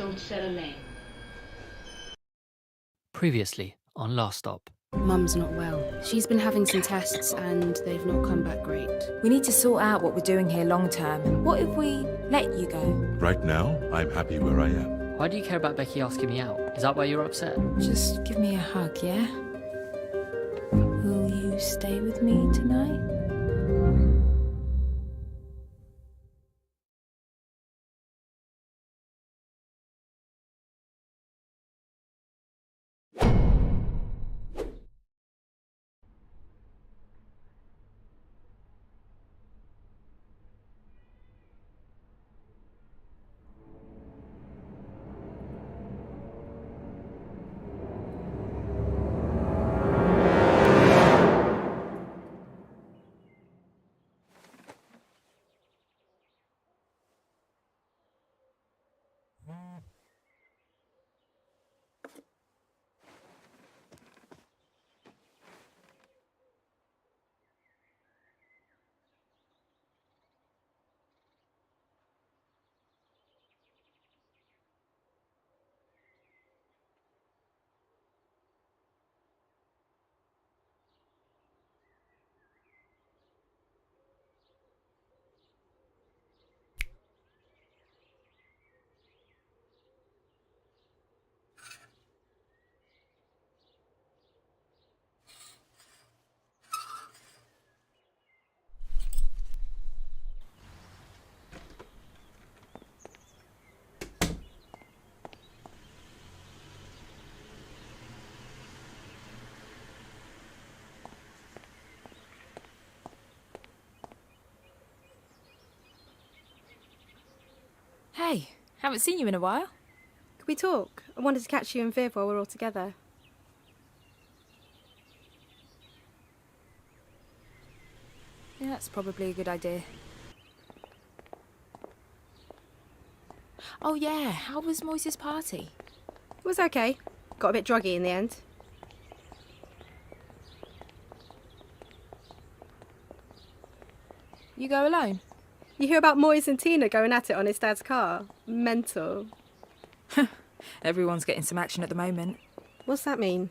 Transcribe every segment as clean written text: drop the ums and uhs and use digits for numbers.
Sault Ste. Lane. Previously on Last Stop. Mum's not well. She's been having some tests and they've not come back great. We need to sort out what we're doing here long term. What if we let you go? Right now, I'm happy where I am. Why do you care about Becky asking me out? Is that why you're upset? Just give me a hug, yeah? Will you stay with me tonight? Hey, haven't seen you in a while. Could we talk? I wanted to catch you and Viv while we're all together. Yeah, that's probably a good idea. Oh yeah, how was Moise's party? It was okay. Got a bit druggy in the end. You go alone? You hear about Moise and Tina going at it on his dad's car? Mental. Everyone's getting some action at the moment. What's that mean?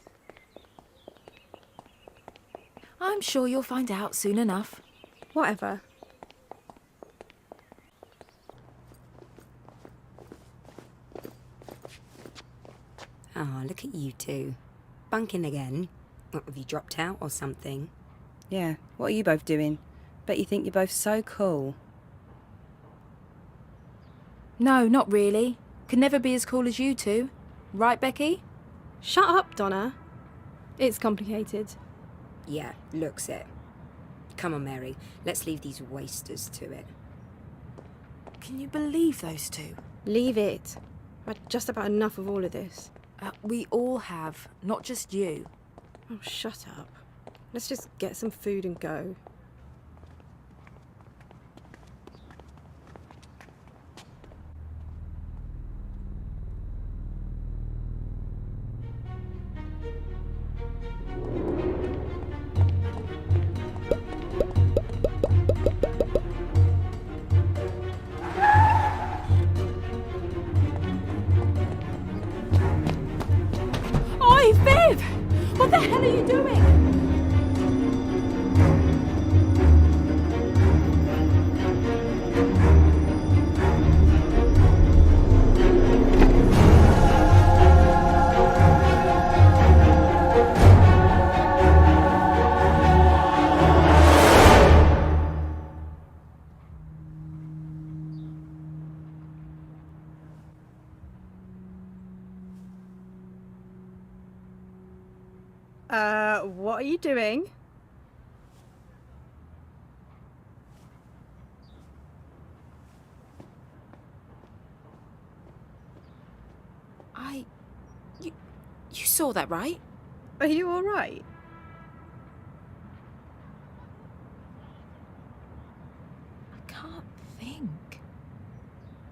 I'm sure you'll find out soon enough. Whatever. Ah, look at you two. Bunking again. What, have you dropped out or something? Yeah, what are you both doing? Bet you think you're both so cool. No, not really. Could never be as cool as you two. Right, Becky? Shut up, Donna. It's complicated. Yeah, looks it. Come on, Mary. Let's leave these wasters to it. Can you believe those two? Leave it. I've had just about enough of all of this. We all have, not just you. Oh, shut up. Let's just get some food and go. Oi, Viv! What the hell are you doing? What are you doing? You saw that, right? Are you all right? I can't think.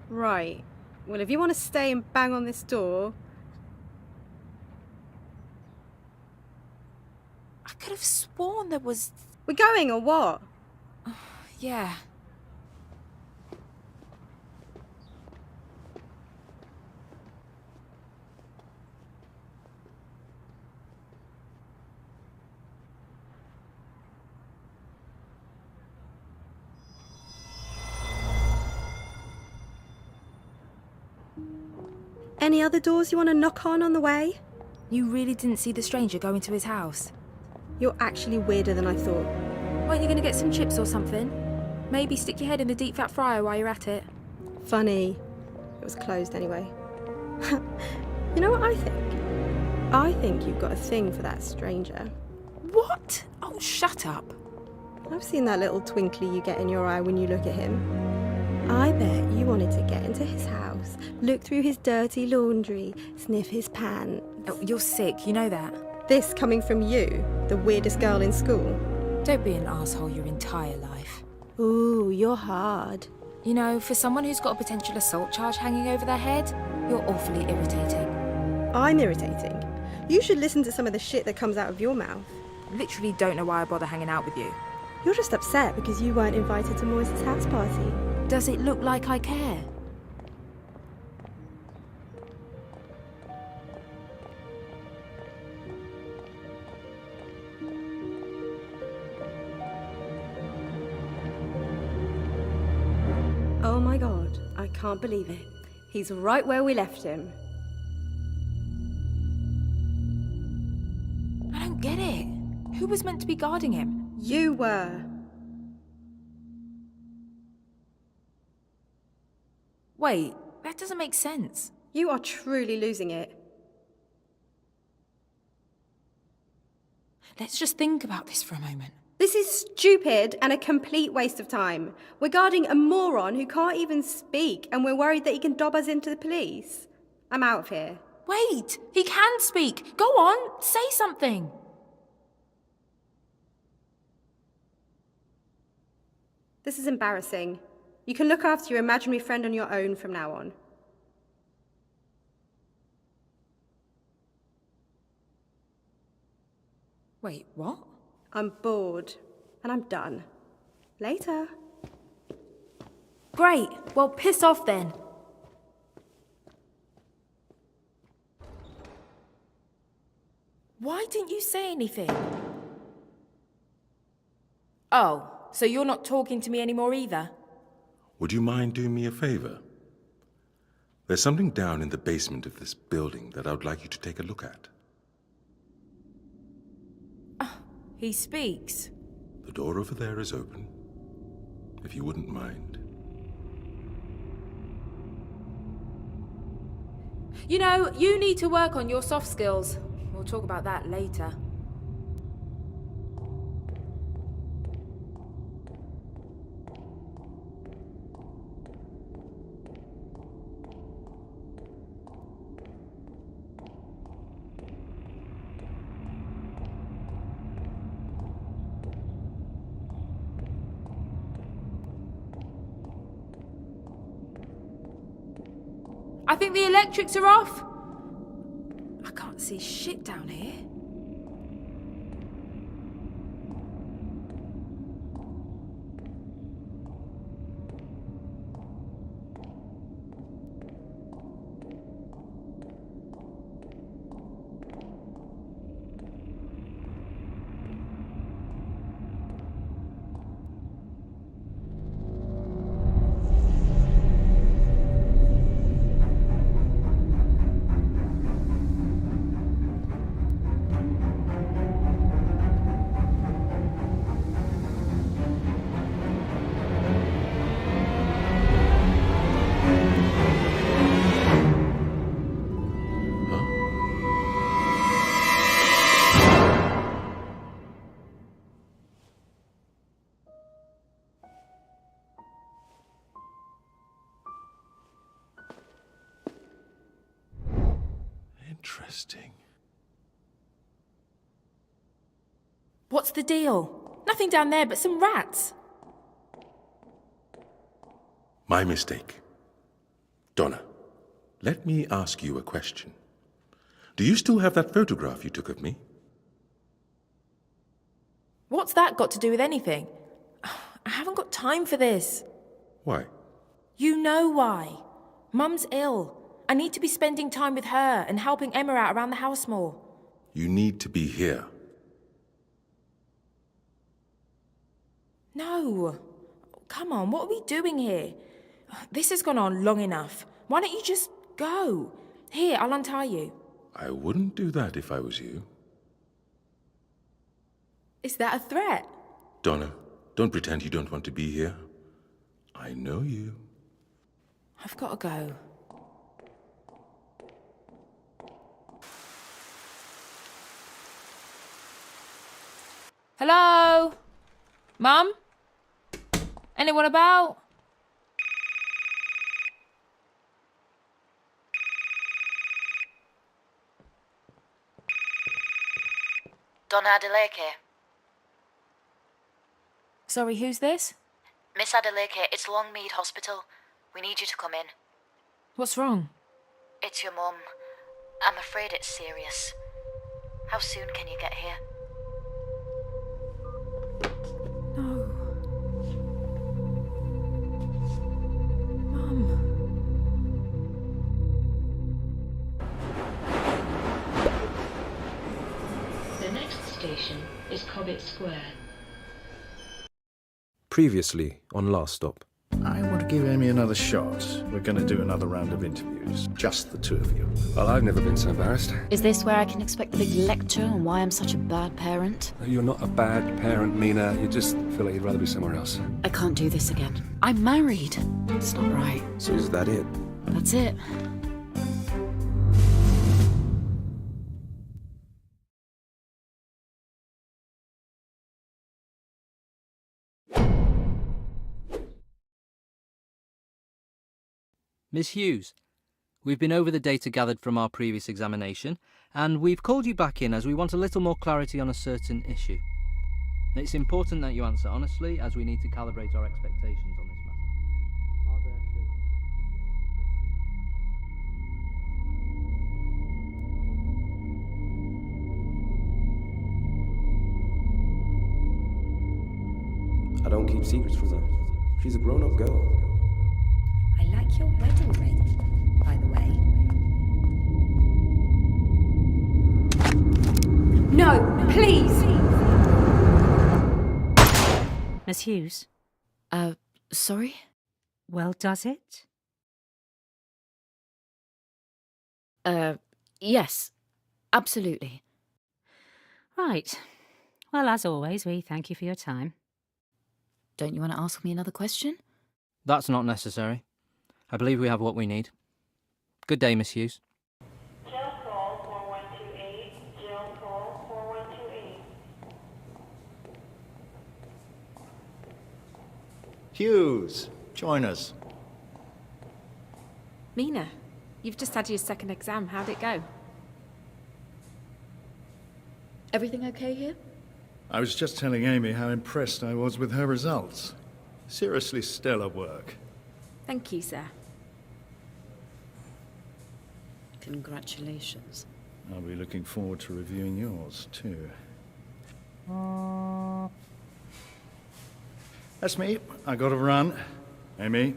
Right. Well, if you want to stay and bang on this door... I could have sworn there was... We're going or what? any other doors you want to knock on the way? You really didn't see the stranger go into his house? You're actually weirder than I thought. Weren't you going to get some chips or something? Maybe stick your head in the deep fat fryer while you're at it? Funny. It was closed anyway. You know what I think? I think you've got a thing for that stranger. What? Oh, shut up. I've seen that little twinkly you get in your eye when you look at him. I bet you wanted to get into his house, look through his dirty laundry, sniff his pants. Oh, you're sick, you know that. This coming from you, the weirdest girl in school. Don't be an asshole your entire life. Ooh, you're hard. You know, for someone who's got a potential assault charge hanging over their head, you're awfully irritating. I'm irritating. You should listen to some of the shit that comes out of your mouth. Literally don't know why I bother hanging out with you. You're just upset because you weren't invited to Moise's house party. Does it look like I care? Oh my god, I can't believe it. He's right where we left him. I don't get it. Who was meant to be guarding him? You were. Wait, that doesn't make sense. You are truly losing it. Let's just think about this for a moment. This is stupid and a complete waste of time. We're guarding a moron who can't even speak, and we're worried that he can dob us into the police. I'm out of here. Wait, he can speak. Go on, say something. This is embarrassing. You can look after your imaginary friend on your own from now on. Wait, what? I'm bored, and I'm done. Later. Great, well piss off then. Why didn't you say anything? Oh, so you're not talking to me anymore either? Would you mind doing me a favor? There's something down in the basement of this building that I would like you to take a look at. He speaks. The door over there is open, if you wouldn't mind. You know, you need to work on your soft skills. We'll talk about that later. I think the electrics are off. I can't see shit down here. Interesting. What's the deal? Nothing down there but some rats. My mistake. Donna, let me ask you a question. Do you still have that photograph you took of me? What's that got to do with anything? I haven't got time for this. Why? You know why. Mum's ill. I need to be spending time with her and helping Emma out around the house more. You need to be here. No. Come on, what are we doing here? This has gone on long enough. Why don't you just go? Here, I'll untie you. I wouldn't do that if I was you. Is that a threat? Donna, don't pretend you don't want to be here. I know you. I've got to go. Hello? Mum? Anyone about? Donna Adeleke. Sorry, who's this? Miss Adeleke, it's Longmead Hospital. We need you to come in. What's wrong? It's your mum. I'm afraid it's serious. How soon can you get here? No. Mum. The next station is Cobbett Square. Previously on Last Stop. I want to give Amy another shot. We're going to do another round of interviews. Just the two of you. Well, I've never been so embarrassed. Is this where I can expect the big lecture on why I'm such a bad parent? You're not a bad parent, Mina. You just feel like you'd rather be somewhere else. I can't do this again. I'm married. It's not right. So is that it? That's it. Miss Hughes, we've been over the data gathered from our previous examination, and we've called you back in as we want a little more clarity on a certain issue. It's important that you answer honestly, as we need to calibrate our expectations on this matter. Are there I don't keep secrets from her. She's a grown-up girl. I like your wedding ring, by the way. No, please! Miss Hughes, Sorry? well, does it? Yes. Absolutely. Right. Well, as always, we thank you for your time. Don't you want to ask me another question? That's not necessary. I believe we have what we need. Good day, Miss Hughes. Jill call 4128. Jill call 4128. Hughes, join us. Mina, you've just had your second exam. How'd it go? Everything okay here? I was just telling Amy how impressed I was with her results. Seriously stellar work. Thank you, sir. Congratulations. I'll be looking forward to reviewing yours, too. That's me. I gotta run. Amy.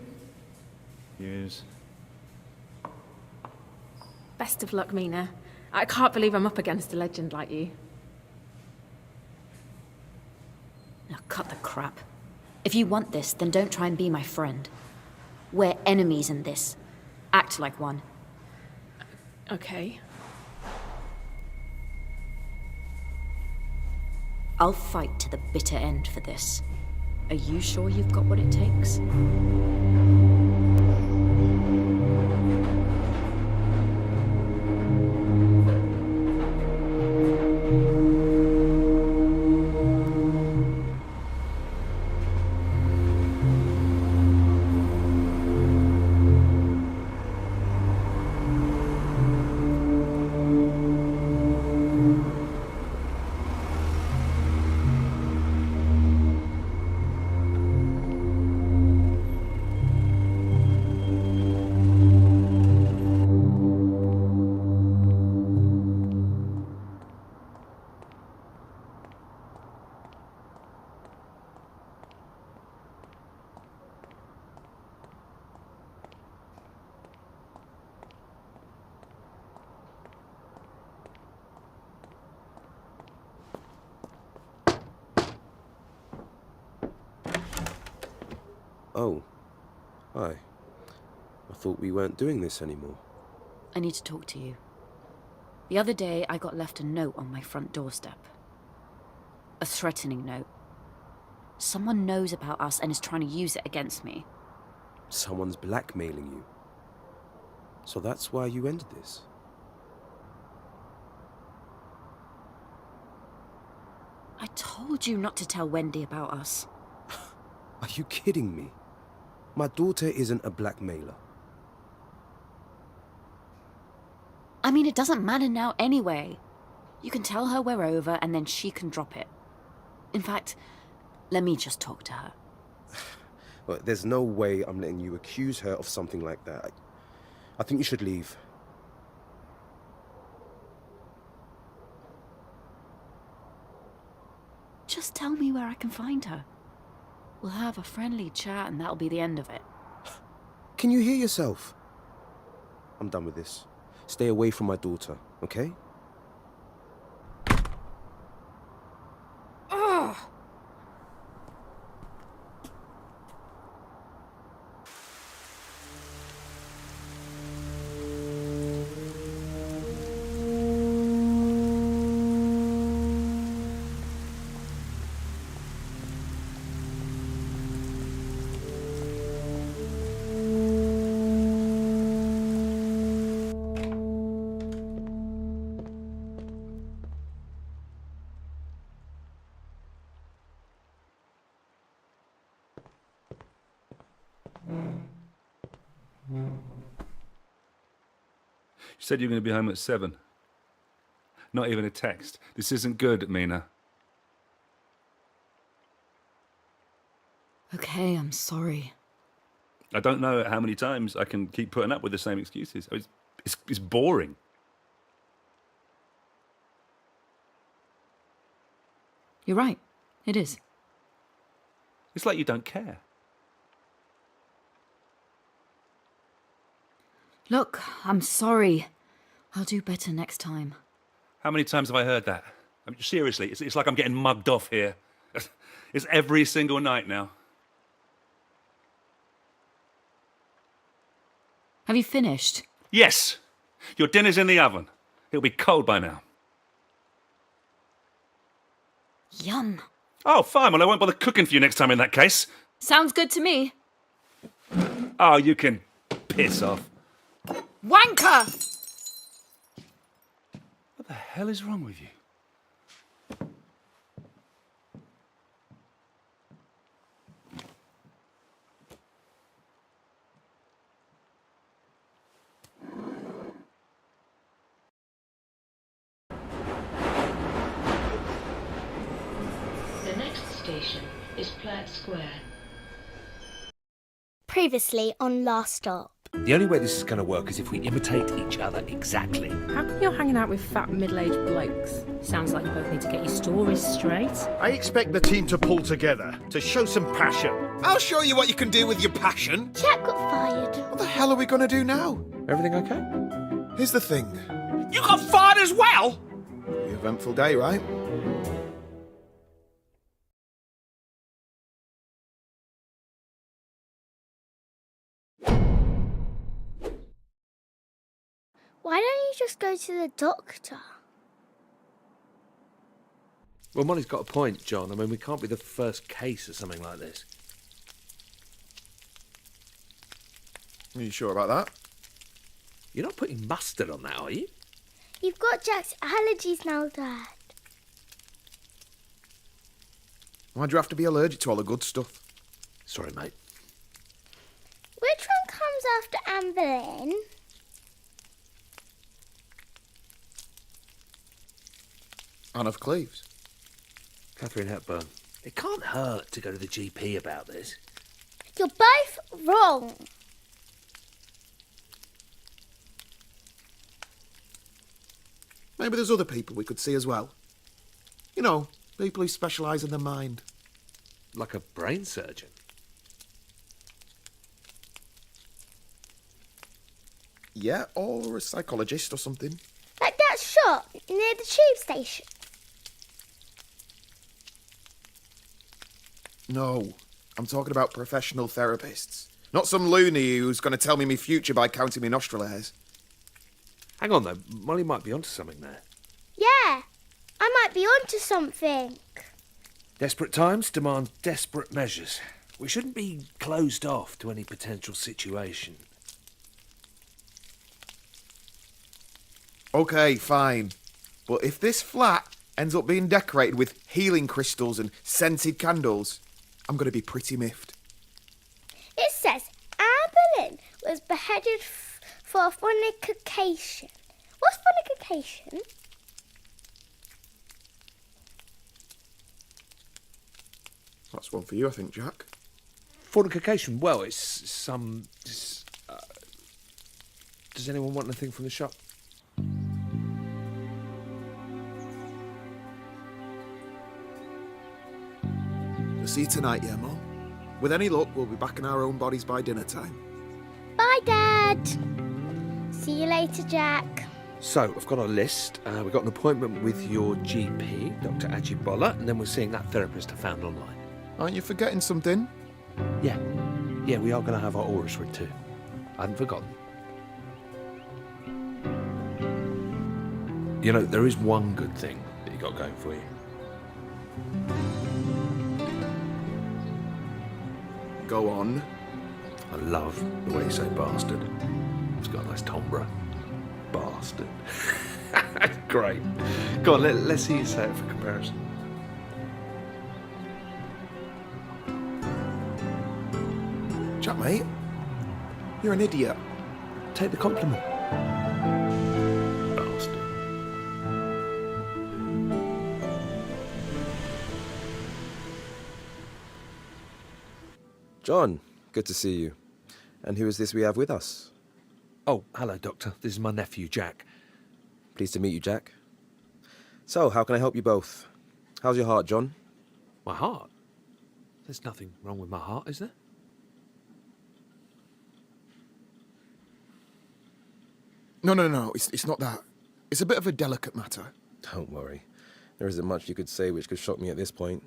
Hughes. Best of luck, Mina. I can't believe I'm up against a legend like you. Now cut the crap. If you want this, then don't try and be my friend. We're enemies in this. Act like one. Okay. I'll fight to the bitter end for this. Are you sure you've got what it takes? Oh. Hi. I thought we weren't doing this anymore. I need to talk to you. The other day, I got left a note on my front doorstep. A threatening note. Someone knows about us and is trying to use it against me. Someone's blackmailing you. So that's why you ended this. I told you not to tell Wendy about us. Are you kidding me? My daughter isn't a blackmailer. I mean, it doesn't matter now anyway. You can tell her we're over and then she can drop it. In fact, let me just talk to her. Well, there's no way I'm letting you accuse her of something like that. I think you should leave. Just tell me where I can find her. We'll have a friendly chat and that'll be the end of it. Can you hear yourself? I'm done with this. Stay away from my daughter, okay? Ugh. You said you were going to be home at 7. Not even a text. This isn't good, Mina. Okay, I'm sorry. I don't know how many times I can keep putting up with the same excuses. It's boring. You're right. It is. It's like you don't care. Look, I'm sorry. I'll do better next time. How many times have I heard that? I mean, seriously, it's like I'm getting mugged off here. It's every single night now. Have you finished? Yes! Your dinner's in the oven. It'll be cold by now. Yum. Oh, fine. Well, I won't bother cooking for you next time in that case. Sounds good to me. Oh, you can piss off. Wanker! What the hell is wrong with you? The next station is Platt Square. Previously on Last Stop. The only way this is going to work is if we imitate each other exactly. How come you're hanging out with fat middle-aged blokes? Sounds like you both need to get your stories straight. I expect the team to pull together, to show some passion. I'll show you what you can do with your passion. Jack got fired. What the hell are we going to do now? Everything okay? Here's the thing. You got fired as well? Pretty eventful day, right? Why don't you just go to the doctor? Well, Molly's got a point, John. I mean, we can't be the first case of something like this. Are you sure about that? You're not putting mustard on that, are you? You've got Jack's allergies now, Dad. Why'd you have to be allergic to all the good stuff? Sorry, mate. Which one comes after Anne Boleyn? Anne of Cleves. Catherine Hepburn. It can't hurt to go to the GP about this. You're both wrong. Maybe there's other people we could see as well. You know, people who specialise in the mind. Like a brain surgeon. Yeah, or a psychologist or something. Like that shop near the tube station. No, I'm talking about professional therapists. Not some loony who's going to tell me my future by counting my nostril hairs. Hang on, though. Molly might be onto something there. Yeah, I might be onto something. Desperate times demand desperate measures. We shouldn't be closed off to any potential situation. Okay, fine. But if this flat ends up being decorated with healing crystals and scented candles, I'm going to be pretty miffed. It says Anne Boleyn was beheaded for fornication. What's fornication? That's one for you, I think, Jack. Fortification, well, it's some... does anyone want anything from the shop? We'll see you tonight, yeah, Mum? With any luck, we'll be back in our own bodies by dinner time. Bye, Dad. See you later, Jack. So, I've got a list. We've got an appointment with your GP, Dr. Ajibola, and then we're seeing that therapist I found online. Aren't you forgetting something? Yeah. Yeah, we are going to have our auras read too. I hadn't forgotten. You know, there is one good thing that you got going for you. Go on. I love the way you say bastard. It's got a nice timbre. Bastard. Great. Go on, let's see you say it for comparison. Jack, mate. You're an idiot. Take the compliment. Bastard. John, good to see you. And who is this we have with us? Oh, hello, Doctor. This is my nephew, Jack. Pleased to meet you, Jack. So, how can I help you both? How's your heart, John? My heart? There's nothing wrong with my heart, is there? No. It's not that. It's a bit of a delicate matter. Don't worry. There isn't much you could say which could shock me at this point.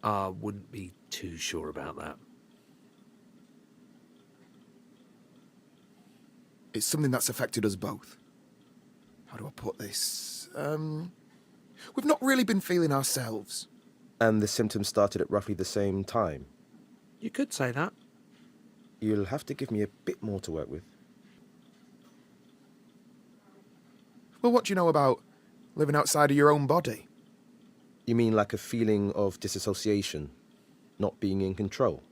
I wouldn't be too sure about that. It's something that's affected us both. How do I put this? We've not really been feeling ourselves. And the symptoms started at roughly the same time? You could say that. You'll have to give me a bit more to work with. Well, what do you know about living outside of your own body? You mean like a feeling of disassociation? Not being in control?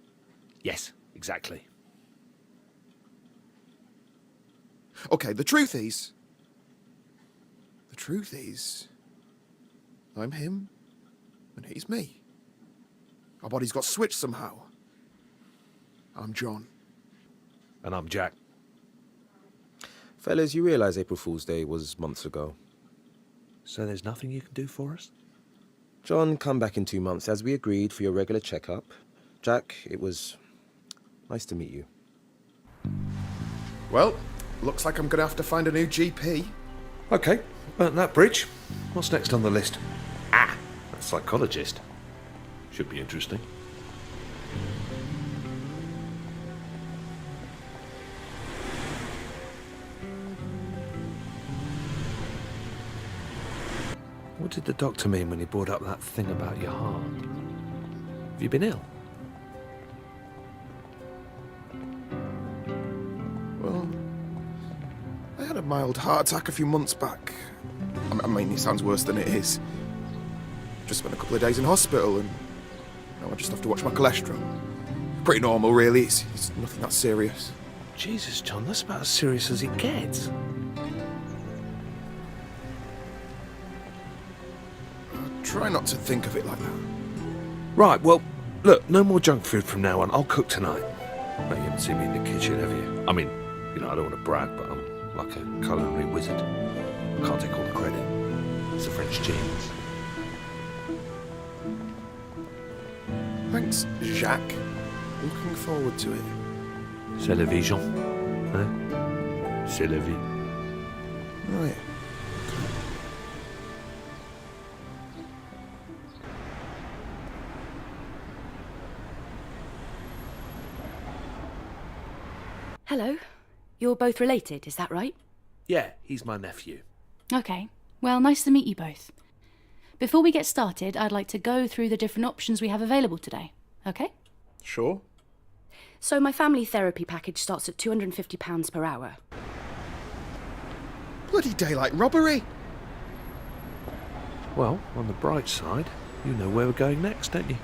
Yes, exactly. Okay, the truth is, I'm him, and he's me. Our bodies got switched somehow. I'm John. And I'm Jack. Fellas, you realise April Fool's Day was months ago. So there's nothing you can do for us? John, come back in 2 months as we agreed for your regular checkup. Jack, it was nice to meet you. Well, looks like I'm going to have to find a new GP. Okay, burnt that bridge. What's next on the list? Ah, a psychologist. Should be interesting. What did the doctor mean when he brought up that thing about your heart? Have you been ill? Well, I had a mild heart attack a few months back. I mean, it sounds worse than it is. Just spent a couple of days in hospital and now I just have to watch my cholesterol. Pretty normal, really. It's nothing that serious. Jesus, John, that's about as serious as it gets. Try not to think of it like that. Right, well, look, no more junk food from now on. I'll cook tonight. No, you haven't seen me in the kitchen, have you? I mean, you know, I don't want to brag, but I'm like a culinary wizard. I can't take all the credit. It's the French genes. Thanks, Jacques. Looking forward to it. C'est la vie, Jean. Hein? C'est la vie. Right. Hello. You're both related, is that right? Yeah, he's my nephew. Okay, well, nice to meet you both. Before we get started, I'd like to go through the different options we have available today, okay? Sure. So my family therapy package starts at £250 per hour. Bloody daylight robbery! Well, on the bright side, you know where we're going next, don't you?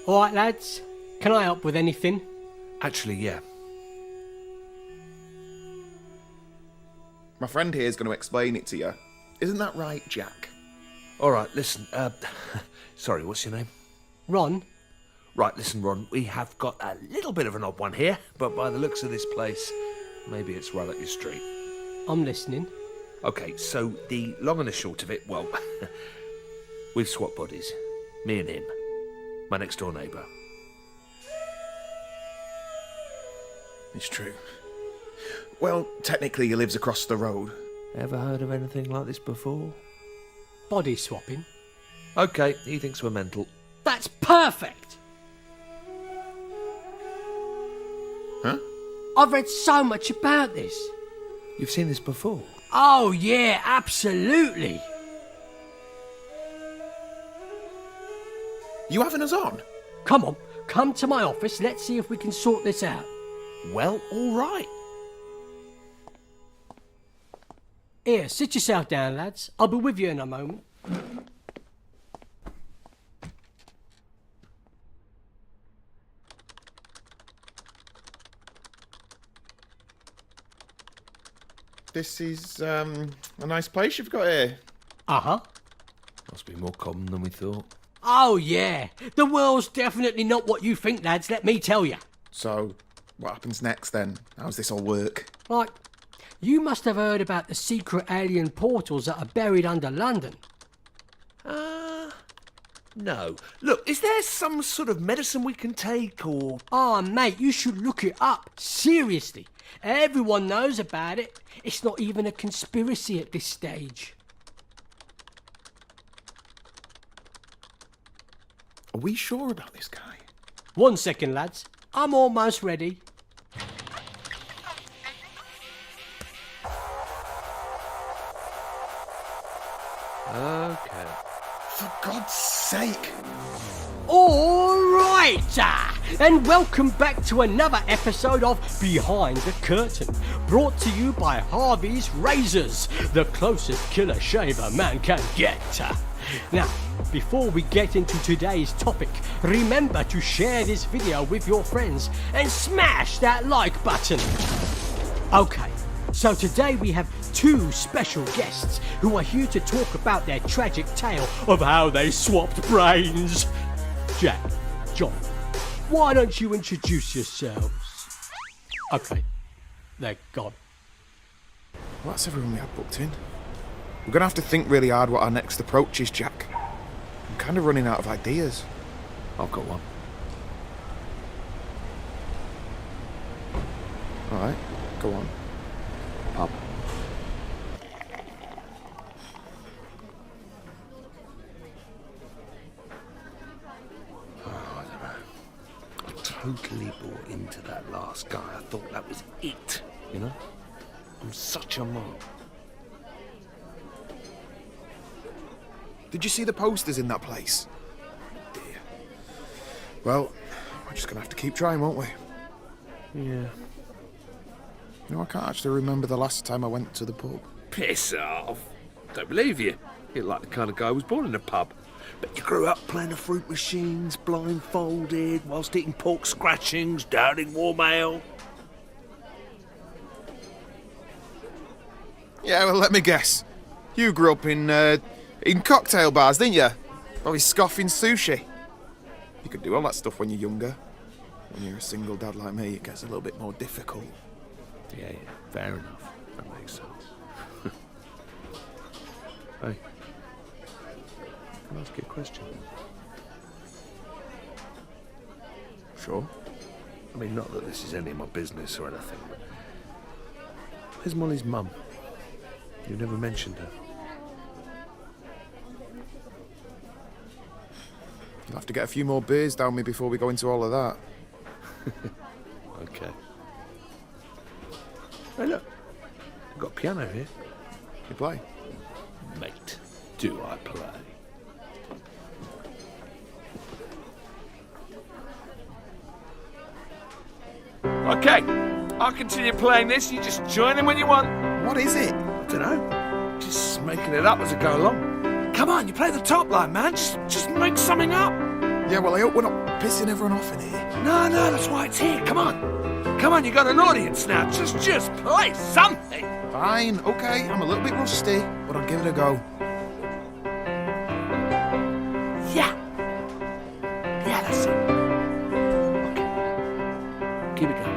All right, lads. Can I help with anything? Actually, yeah. My friend here is going to explain it to you. Isn't that right, Jack? All right, listen, sorry, what's your name? Ron? Right, listen, Ron, we have got a little bit of an odd one here, but by the looks of this place, maybe it's right up your street. I'm listening. Okay, so the long and the short of it, well, we've swapped bodies. Me and him. My next door neighbour. It's true. Well, technically he lives across the road. Ever heard of anything like this before? Body swapping? Okay, he thinks we're mental. That's perfect! Huh? I've read so much about this. You've seen this before? Oh, yeah, absolutely. You having us on? Come on, come to my office. Let's see if we can sort this out. Well, all right. Here, sit yourself down, lads. I'll be with you in a moment. This is, a nice place you've got here. Uh-huh. Must be more common than we thought. Oh, yeah. The world's definitely not what you think, lads, let me tell you. So, what happens next then? How's this all work? Like, you must have heard about the secret alien portals that are buried under London. No. Look, is there some sort of medicine we can take, or... Oh, mate, you should look it up. Seriously. Everyone knows about it. It's not even a conspiracy at this stage. Are we sure about this guy? 1 second, lads. I'm almost ready. Okay. For God's sake! All right, and welcome back to another episode of Behind the Curtain, brought to you by Harvey's Razors, the closest killer shave a man can get. Now, before we get into today's topic, remember to share this video with your friends and smash that like button. Okay, so today we have two special guests who are here to talk about their tragic tale of how they swapped brains. Jack, John, why don't you introduce yourselves? Okay, they're gone. Well, that's everyone we had booked in. We're going to have to think really hard what our next approach is, Jack. I'm kind of running out of ideas. I've got one. All right, go on. Pub. Totally bought into that last guy. I thought that was it, you know? I'm such a mug. Did you see the posters in that place? Dear. Well, we're just going to have to keep trying, won't we? Yeah. You know, I can't actually remember the last time I went to the pub. Piss off. Don't believe you. You're like the kind of guy who was born in a pub. But you grew up playing the fruit machines, blindfolded, whilst eating pork scratchings, downing warm ale. Yeah, well, let me guess. You grew up in cocktail bars, didn't you? Probably scoffing sushi. You could do all that stuff when you're younger. When you're a single dad like me, it gets a little bit more difficult. Yeah, fair enough. That makes sense. Hey, can I ask you a question? Sure. I mean, not that this is any of my business or anything, but... Where's Molly's mum? You never mentioned her. I'll have to get a few more beers down me before we go into all of that. Okay. Hey, look. I've got a piano here. You play? Mate, do I play? Okay, I'll continue playing this. You just join in when you want. What is it? I don't know. Just making it up as I go along. Come on, you play the top line, man. Just make something up. Yeah, well, I hope we're not pissing everyone off in here. No, that's why it's here. Come on. Come on, you got an audience now. Just play something. Fine, okay. I'm a little bit rusty, but I'll give it a go. Yeah. Yeah, that's it. Okay. Keep it going.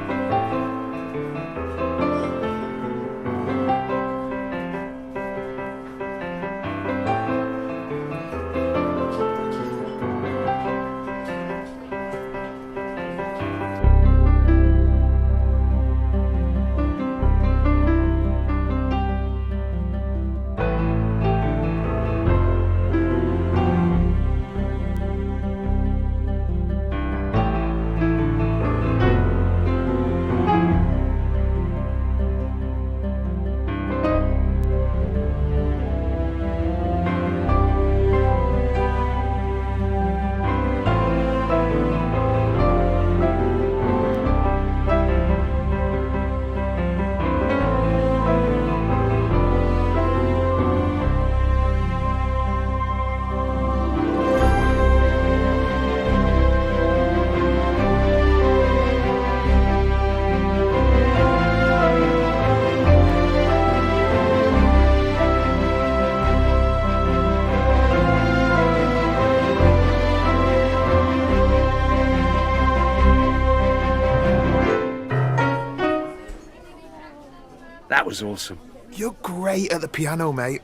That was awesome. You're great at the piano, mate.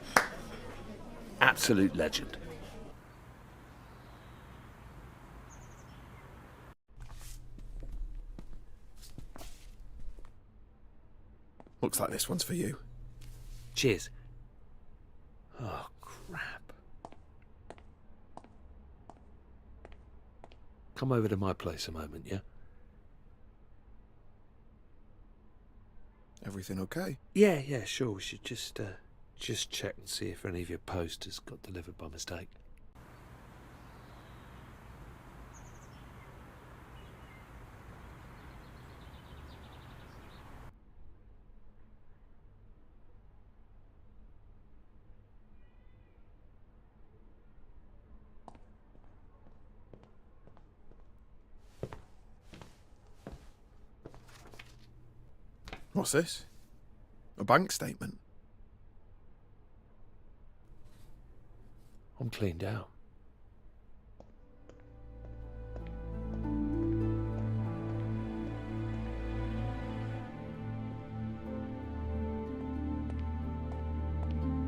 Absolute legend. Looks like this one's for you. Cheers. Oh, crap. Come over to my place a moment, yeah? Everything okay? Yeah, sure. We should just check and see if any of your posters got delivered by mistake. What's this? A bank statement? I'm cleaned out.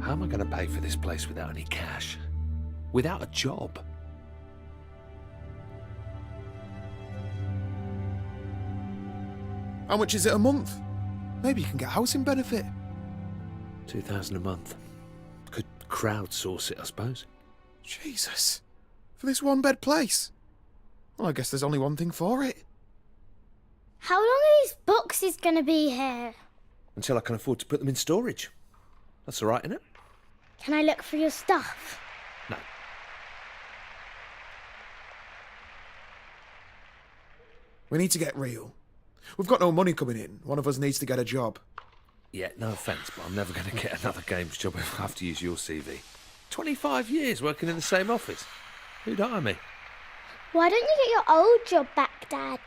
How am I going to pay for this place without any cash? Without a job? How much is it a month? Maybe you can get housing benefit. 2,000 a month. Could crowdsource it, I suppose. Jesus. For this one-bed place? Well, I guess there's only one thing for it. How long are these boxes going to be here? Until I can afford to put them in storage. That's all right, isn't it? Can I look for your stuff? No. We need to get real. We've got no money coming in. One of us needs to get a job. Yeah, no offence, but I'm never going to get another games job if I have to use your CV. 25 years working in the same office. Who'd hire me? Why don't you get your old job back, Dad?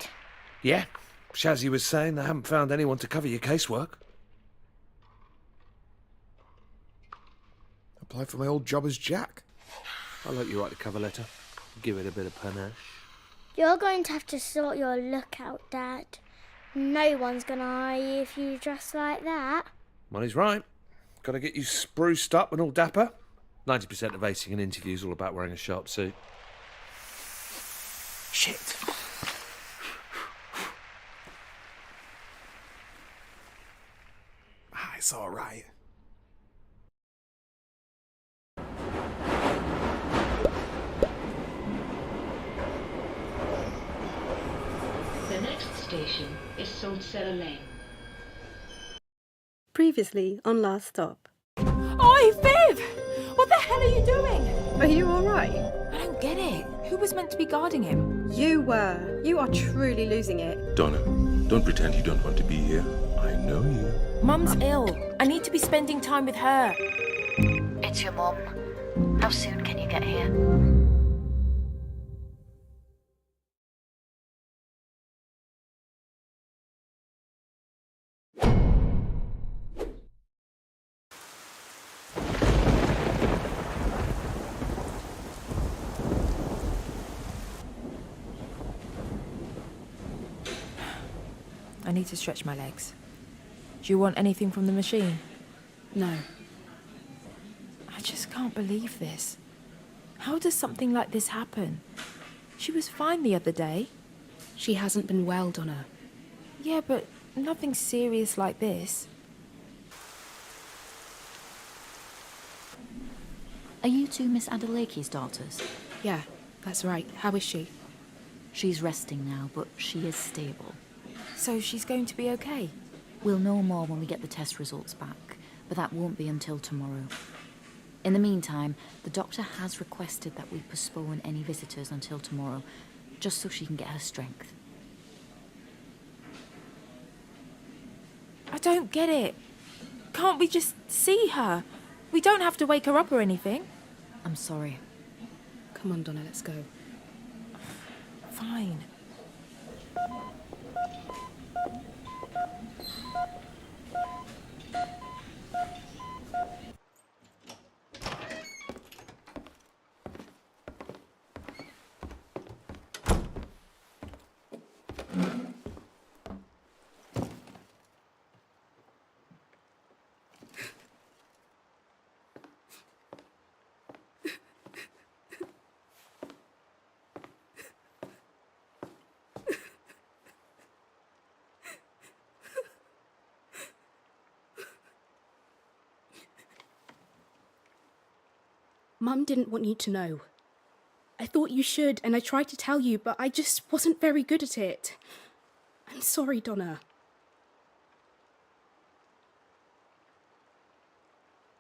Yeah, Shazzy was saying they haven't found anyone to cover your casework. Apply for my old job as Jack. I'll let you write the cover letter. Give it a bit of panache. You're going to have to sort your look out, Dad. No one's going to hire you if you dress like that. Well, he's right. Got to get you spruced up and all dapper. 90% of acing an interview is all about wearing a sharp suit. Shit. It's all right. Cedar Lane. Previously on Last Stop. Oi, Viv! What the hell are you doing? Are you alright? I don't get it. Who was meant to be guarding him? You were. You are truly losing it. Donna, don't pretend you don't want to be here. I know you. Mum's ill. I need to be spending time with her. It's your mum. How soon can you get here? I need to stretch my legs. Do you want anything from the machine? No. I just can't believe this. How does something like this happen? She was fine the other day. She hasn't been well, Donna. Yeah, but nothing serious like this. Are you two Miss Adelaide's daughters? Yeah, that's right. How is she? She's resting now, but she is stable. So she's going to be okay? We'll know more when we get the test results back, but that won't be until tomorrow. In the meantime, the doctor has requested that we postpone any visitors until tomorrow, just so she can get her strength. I don't get it. Can't we just see her? We don't have to wake her up or anything. I'm sorry. Come on, Donna, let's go. Fine. Mum didn't want you to know. I thought you should, and I tried to tell you, but I just wasn't very good at it. I'm sorry, Donna.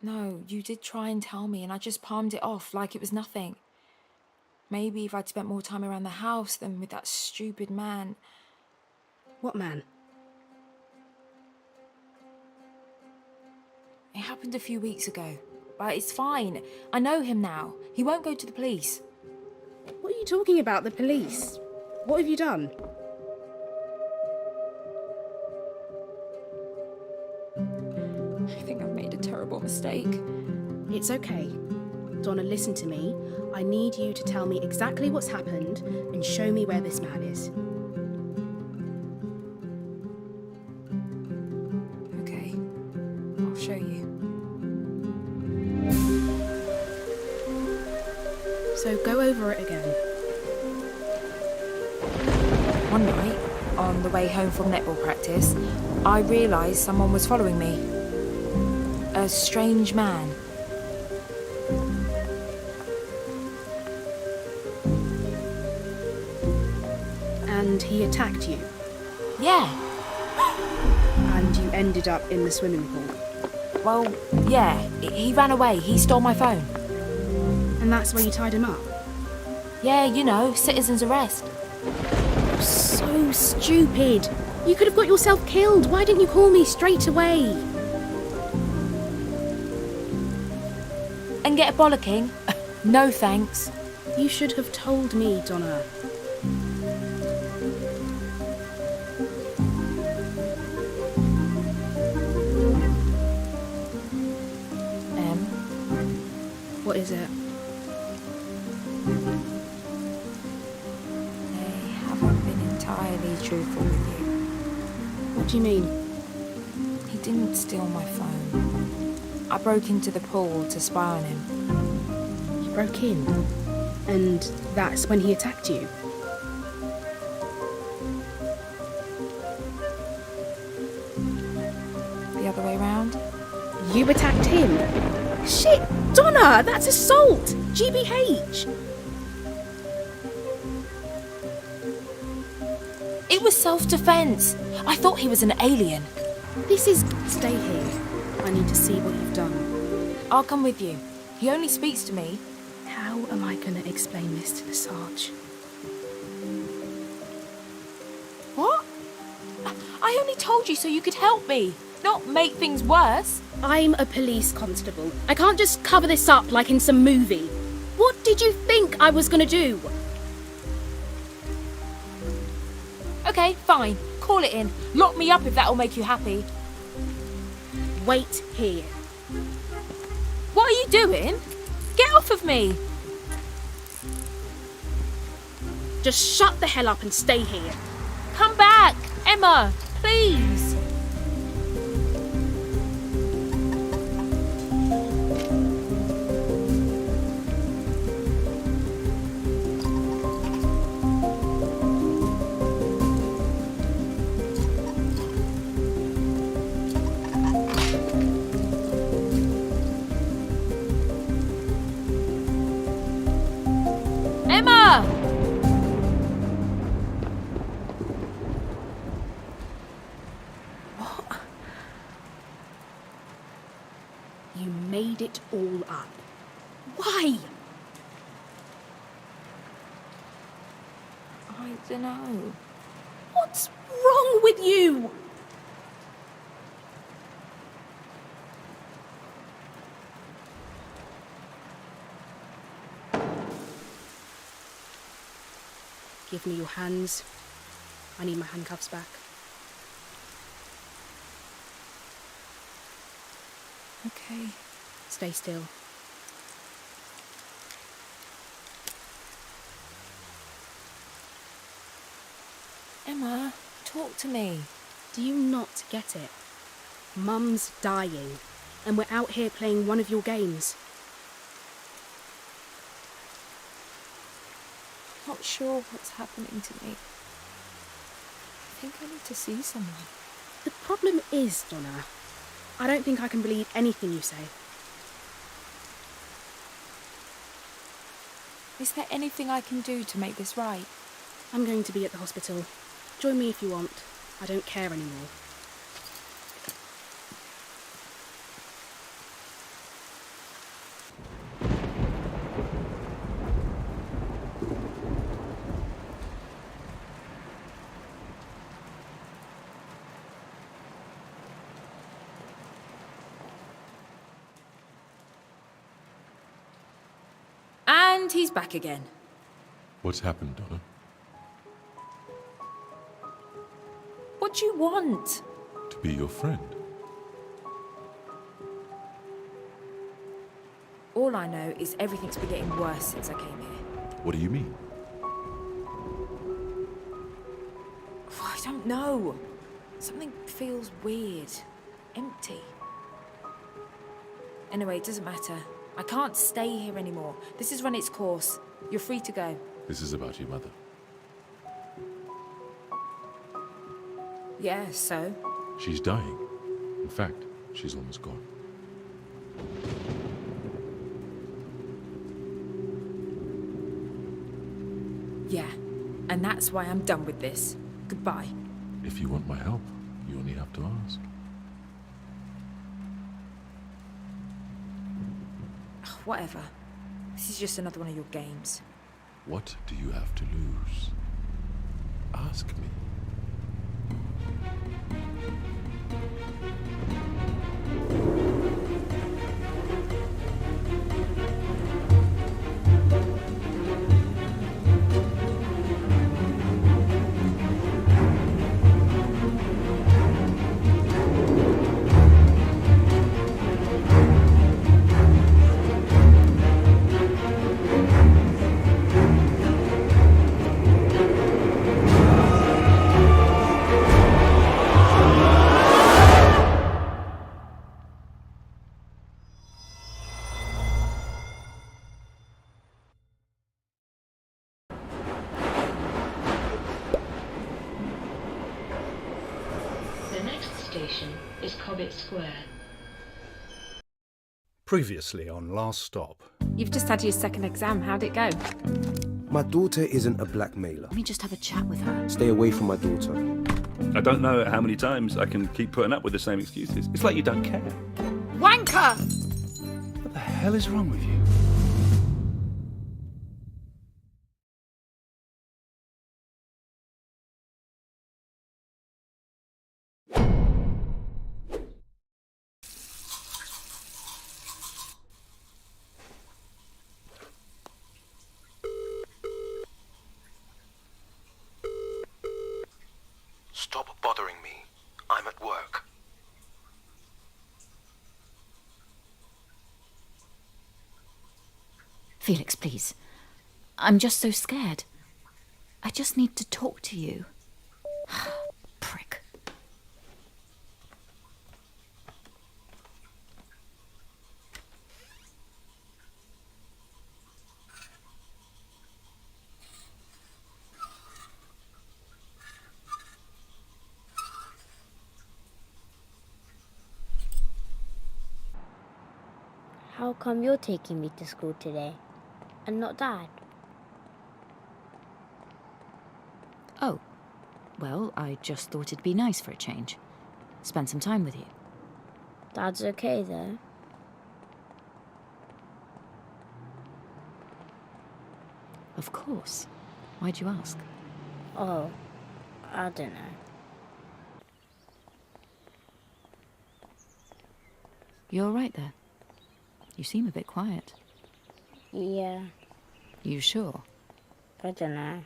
No, you did try and tell me, and I just palmed it off like it was nothing. Maybe if I'd spent more time around the house than with that stupid man. What man? It happened a few weeks ago, but it's fine. I know him now. He won't go to the police. What are you talking about, the police? What have you done? I think I've made a terrible mistake. It's okay. Donna, listen to me. I need you to tell me exactly what's happened and show me where this man is. Okay, I'll show you. So go over it again. One night, on the way home from netball practice, I realised someone was following me. A strange man. And he attacked you. Yeah. And you ended up in the swimming pool. Well, yeah, he ran away. He stole my phone. And that's where you tied him up? Yeah, you know, citizen's arrest. So stupid. You could have got yourself killed. Why didn't you call me straight away? And get a bollocking? No thanks. You should have told me, Donna. What is it? They haven't been entirely truthful with you. What do you mean? He didn't steal my phone. I broke into the pool to spy on him. You broke in? And that's when he attacked you? The other way round? You attacked him? Shit! Donna! That's assault! GBH! It was self-defense. I thought he was an alien. This is... Stay here. I need to see what you've done. I'll come with you. He only speaks to me. How am I going to explain this to the Sarge? What? I only told you so you could help me, not make things worse. I'm a police constable. I can't just cover this up like in some movie. What did you think I was going to do? Okay, fine. Call it in. Lock me up if that'll make you happy. Wait here. What are you doing? Get off of me! Just shut the hell up and stay here. Come back! Emma, please! Emma! What? You made it all up. Why? I don't know. What's wrong with you? Give me your hands. I need my handcuffs back. Okay. Stay still. Emma, talk to me. Do you not get it? Mum's dying, and we're out here playing one of your games. I'm not sure what's happening to me. I think I need to see someone. The problem is, Donna, I don't think I can believe anything you say. Is there anything I can do to make this right? I'm going to be at the hospital. Join me if you want. I don't care anymore. And he's back again. What's happened, Donna? What do you want? To be your friend. All I know is everything's been getting worse since I came here. What do you mean? I don't know. Something feels weird. Empty. Anyway, it doesn't matter. I can't stay here anymore. This has run its course. You're free to go. This is about your mother. Yeah, so? She's dying. In fact, she's almost gone. Yeah, and that's why I'm done with this. Goodbye. If you want my help, you only have to ask. Whatever. This is just another one of your games. What do you have to lose? Ask me. The next station is Cobbett Square. Previously on Last Stop. You've just had your second exam. How'd it go? My daughter isn't a blackmailer. Let me just have a chat with her. Stay away from my daughter. I don't know how many times I can keep putting up with the same excuses. It's like you don't care. Wanker! What the hell is wrong with you? Stop bothering me. I'm at work. Felix, please. I'm just so scared. I just need to talk to you. Prick. How come you're taking me to school today and not Dad? Oh, well, I just thought it'd be nice for a change. Spend some time with you. Dad's okay though. Of course. Why'd you ask? Oh, I don't know. You all right there? You seem a bit quiet. Yeah, You sure? I don't know.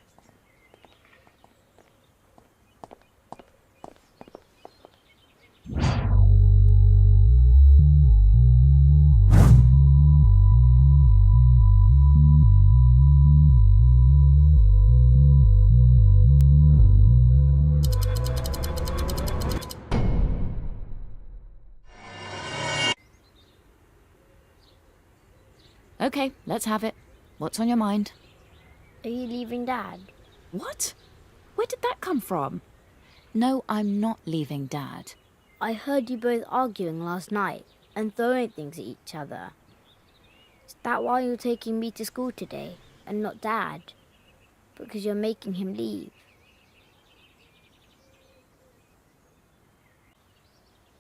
Okay, let's have it. What's on your mind? Are you leaving Dad? What? Where did that come from? No, I'm not leaving Dad. I heard you both arguing last night and throwing things at each other. Is that why you're taking me to school today and not Dad? Because you're making him leave.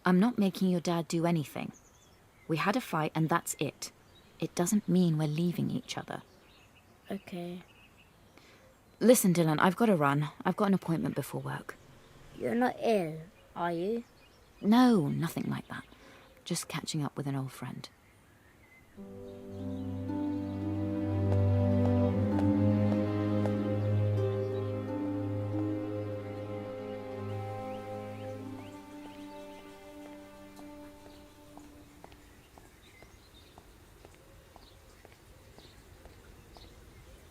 I'm not making your dad do anything. We had a fight and that's it. It doesn't mean we're leaving each other. Okay. Listen, Dylan, I've got to run. I've got an appointment before work. You're not ill, are you? No, nothing like that. Just catching up with an old friend.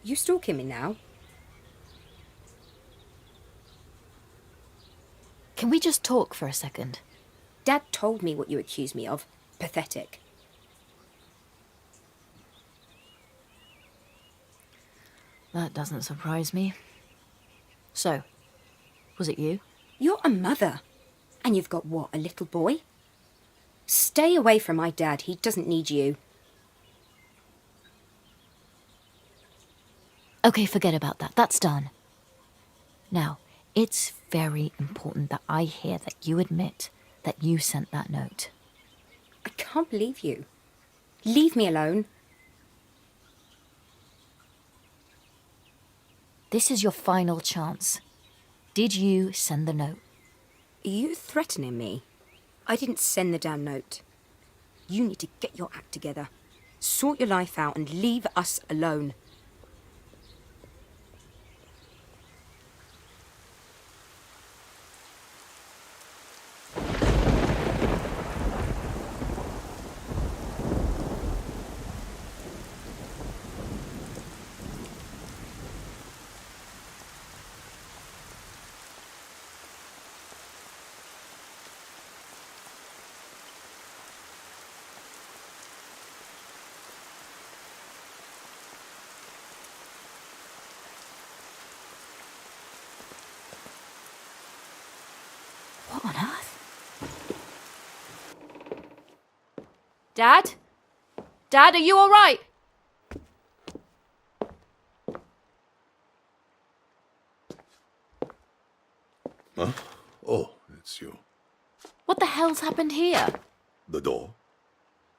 You stalking me now? Can we just talk for a second? Dad told me what you accuse me of. Pathetic. That doesn't surprise me. So, was it you? You're a mother. And you've got what, a little boy? Stay away from my dad. He doesn't need you. Okay, forget about that. That's done. Now, it's very important that I hear that you admit that you sent that note. I can't believe you. Leave me alone. This is your final chance. Did you send the note? Are you threatening me? I didn't send the damn note. You need to get your act together. Sort your life out and leave us alone. What on earth? Dad? Dad, are you all right? Huh? hell's happened here? The door.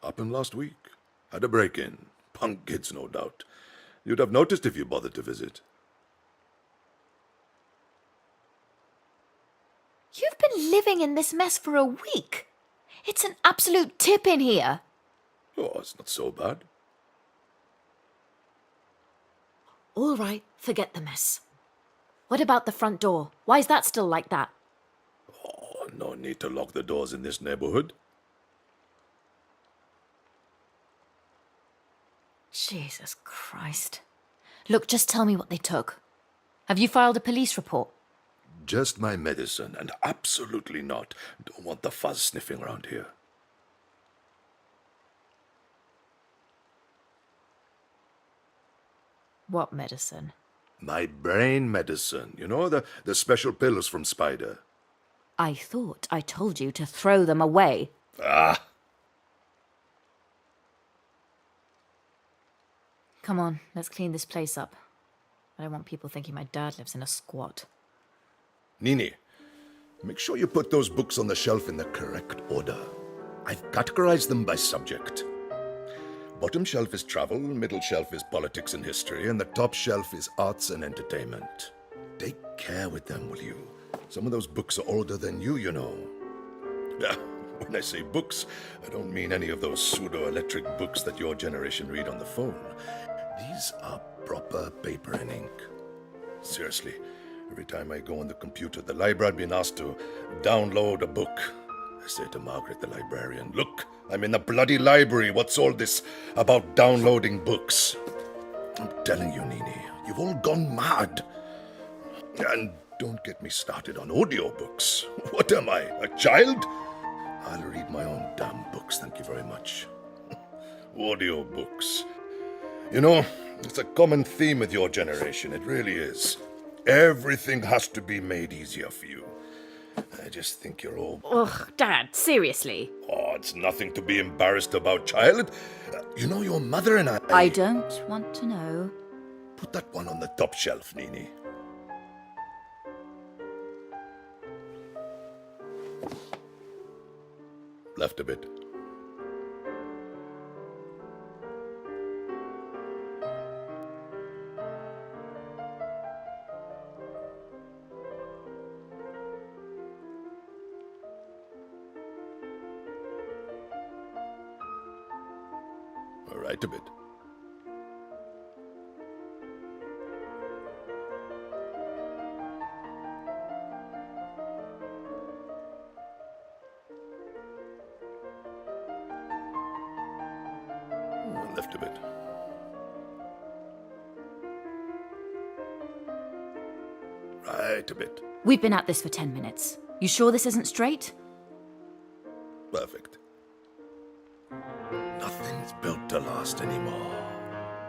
Happened last week. Had a break-in. Punk kids, no doubt. You'd have noticed if you bothered to visit. You've been living in this mess for a week. It's an absolute tip in here. Oh, it's not so bad. All right, forget the mess. What about the front door? Why is that still like that? Oh, no need to lock the doors in this neighborhood. Jesus Christ. Look, just tell me what they took. Have you filed a police report? Just my medicine, and absolutely not. Don't want the fuzz sniffing around here. What medicine? My brain medicine. You know, the special pills from Spider. I thought I told you to throw them away. Ah! Come on, let's clean this place up. I don't want people thinking my dad lives in a squat. Nini, make sure you put those books on the shelf in the correct order. I've categorized them by subject. Bottom shelf is travel, middle shelf is politics and history, and the top shelf is arts and entertainment. Take care with them, will you? Some of those books are older than you know. Yeah, when I say books, I don't mean any of those pseudo-electric books that your generation read on the phone. These are proper paper and ink. Seriously, every time I go on the computer, the library, I've been asked to download a book. I say to Margaret, the librarian, look, I'm in the bloody library. What's all this about downloading books? I'm telling you, Nini, you've all gone mad. And don't get me started on audiobooks. What am I, a child? I'll read my own damn books, thank you very much. Audiobooks. You know, it's a common theme with your generation, it really is. Everything has to be made easier for you. I just think you're all... Ugh, Dad, seriously. Oh, it's nothing to be embarrassed about, child. You know, your mother and I don't want to know. Put that one on the top shelf, Nini. Left a bit. Right a bit. Left a bit. Right a bit. We've been at this for 10 minutes. You sure this isn't straight? Perfect. Nothing's built to last anymore.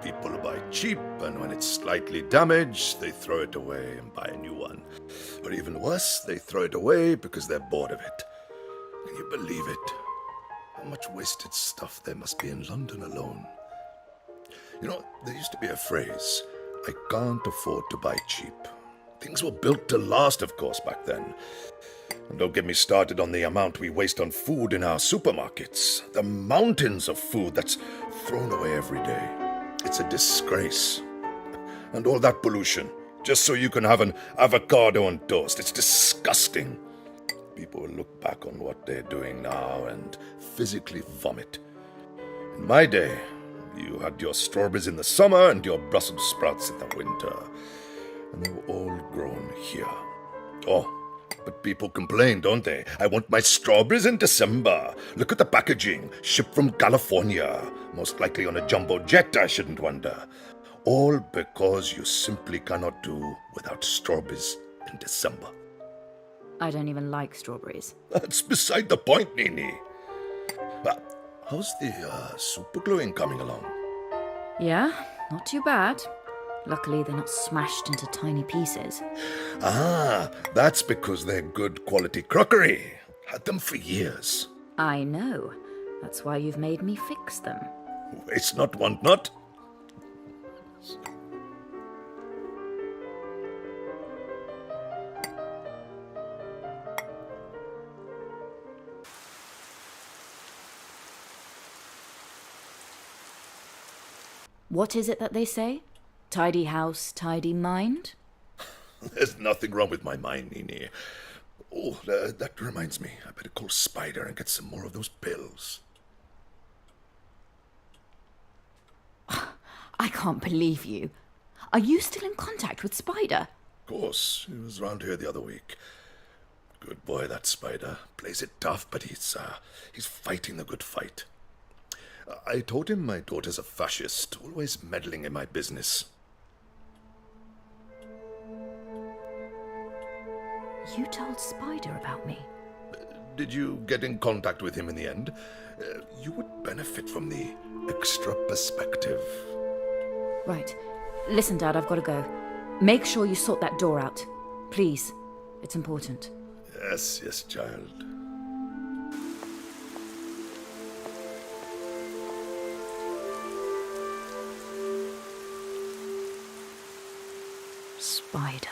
People buy cheap, and when it's slightly damaged, they throw it away and buy a new one. Or even worse, they throw it away because they're bored of it. Can you believe it? How much wasted stuff there must be in London alone. You know, there used to be a phrase, I can't afford to buy cheap. Things were built to last, of course, back then. And don't get me started on the amount we waste on food in our supermarkets. The mountains of food that's thrown away every day. It's a disgrace. And all that pollution, just so you can have an avocado on toast. It's disgusting. People will look back on what they're doing now and physically vomit. In my day, you had your strawberries in the summer and your Brussels sprouts in the winter. And they were all grown here. Oh, but people complain, don't they? I want my strawberries in December. Look at the packaging. Shipped from California. Most likely on a jumbo jet, I shouldn't wonder. All because you simply cannot do without strawberries in December. I don't even like strawberries. That's beside the point, Nini. How's the super gluing coming along? Yeah, not too bad. Luckily, they're not smashed into tiny pieces. Ah, that's because they're good quality crockery. Had them for years. I know. That's why you've made me fix them. Waste not, want not. What is it that they say? Tidy house, tidy mind? There's nothing wrong with my mind, Nini. Oh, that reminds me. I better call Spider and get some more of those pills. I can't believe you. Are you still in contact with Spider? Of course. He was round here the other week. Good boy, that Spider. Plays it tough, but he's fighting the good fight. I told him my daughter's a fascist, always meddling in my business. You told Spider about me? Did you get in contact with him in the end? You would benefit from the extra perspective. Right. Listen, Dad, I've got to go. Make sure you sort that door out. Please. It's important. Yes, child. Spider.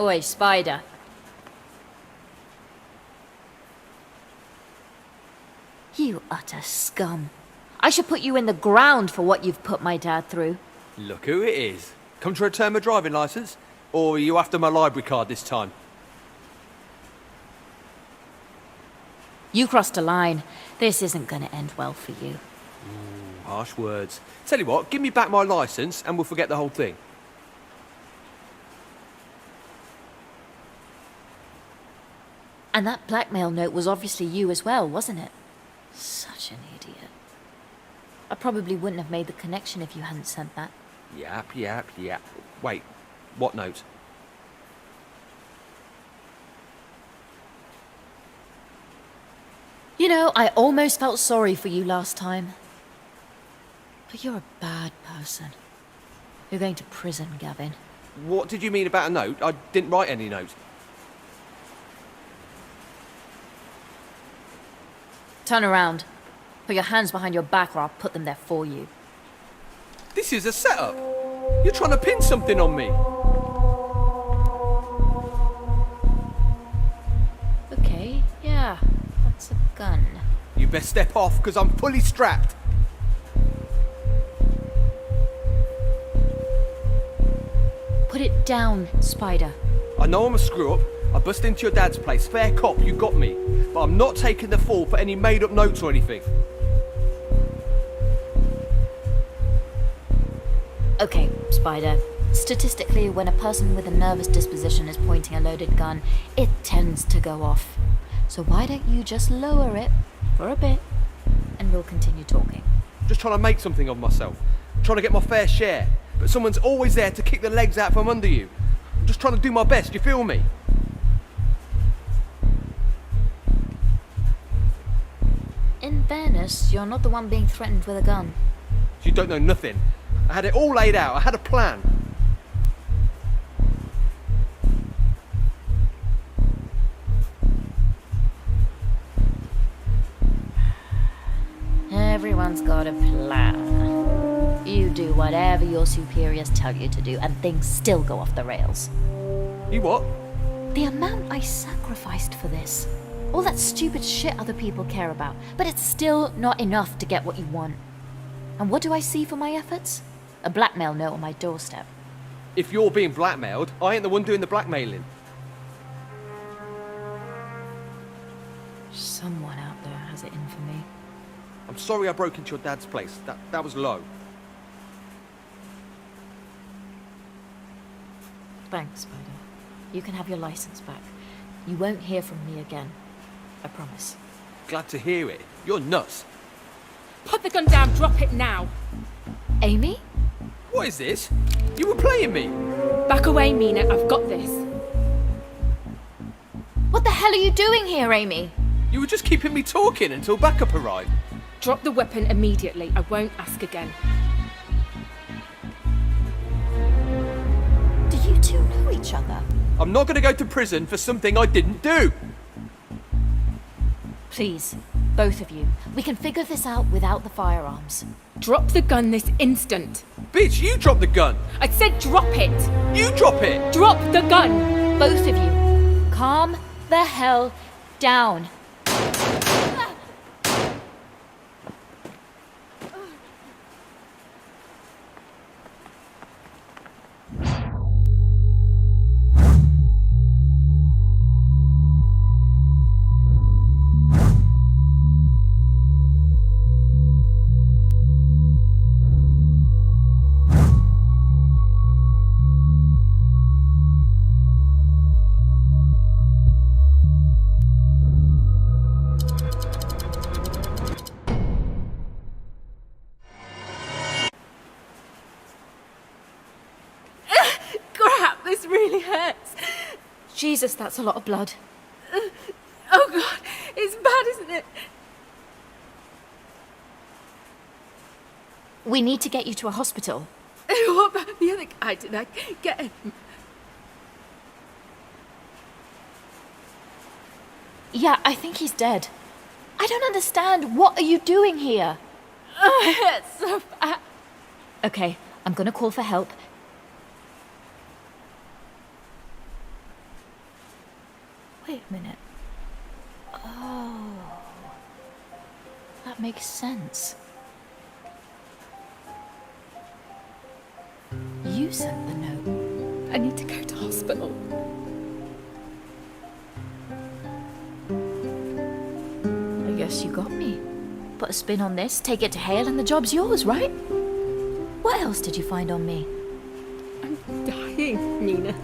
Oi, Spider. You utter scum. I should put you in the ground for what you've put my dad through. Look who it is. Come to return my driving licence? Or are you after my library card this time? You crossed a line. This isn't going to end well for you. Harsh words. Tell you what, give me back my licence and we'll forget the whole thing. And that blackmail note was obviously you as well, wasn't it? Such an idiot. I probably wouldn't have made the connection if you hadn't sent that. Yap. Wait, what note? You know, I almost felt sorry for you last time. But you're a bad person. You're going to prison, Gavin. What did you mean about a note? I didn't write any note. Turn around. Put your hands behind your back or I'll put them there for you. This is a setup. You're trying to pin something on me. Okay, yeah, that's a gun. You best step off, because I'm fully strapped. Put it down, Spider. I know I'm a screw-up. I bust into your dad's place. Fair cop, you got me. But I'm not taking the fall for any made-up notes or anything. Okay, Spider. Statistically, when a person with a nervous disposition is pointing a loaded gun, it tends to go off. So why don't you just lower it for a bit, and we'll continue talking. Just trying to make something of myself. Trying to get my fair share. But someone's always there to kick the legs out from under you. I'm just trying to do my best, you feel me? In fairness, you're not the one being threatened with a gun. You don't know nothing. I had it all laid out. I had a plan. Everyone's got a plan. You do whatever your superiors tell you to do, and things still go off the rails. You what? The amount I sacrificed for this. All that stupid shit other people care about, but it's still not enough to get what you want. And what do I see for my efforts? A blackmail note on my doorstep. If you're being blackmailed, I ain't the one doing the blackmailing. Someone out there has it in for me. I'm sorry I broke into your dad's place. That was low. Thanks, Spider. You can have your license back. You won't hear from me again. I promise. Glad to hear it. You're nuts. Put the gun down, drop it now. Amy? What is this? You were playing me. Back away, Mina, I've got this. What the hell are you doing here, Amy? You were just keeping me talking until backup arrived. Drop the weapon immediately, I won't ask again. Do you two know each other? I'm not going to go to prison for something I didn't do. Please, both of you. We can figure this out without the firearms. Drop the gun this instant. Bitch, you drop the gun. I said drop it. You drop it. Drop the gun. Both of you. Calm the hell down. This really hurts. Jesus, that's a lot of blood. Oh God, it's bad, isn't it? We need to get you to a hospital. What about the other guy? Did I get him? Yeah, I think he's dead. I don't understand. What are you doing here? Oh, it hurts so bad. Okay, I'm gonna call for help. Wait a minute. Oh, that makes sense. You sent the note. I need to go to hospital. I guess you got me. Put a spin on this, take it to Hale, and the job's yours, right? What else did you find on me? I'm dying, Nina.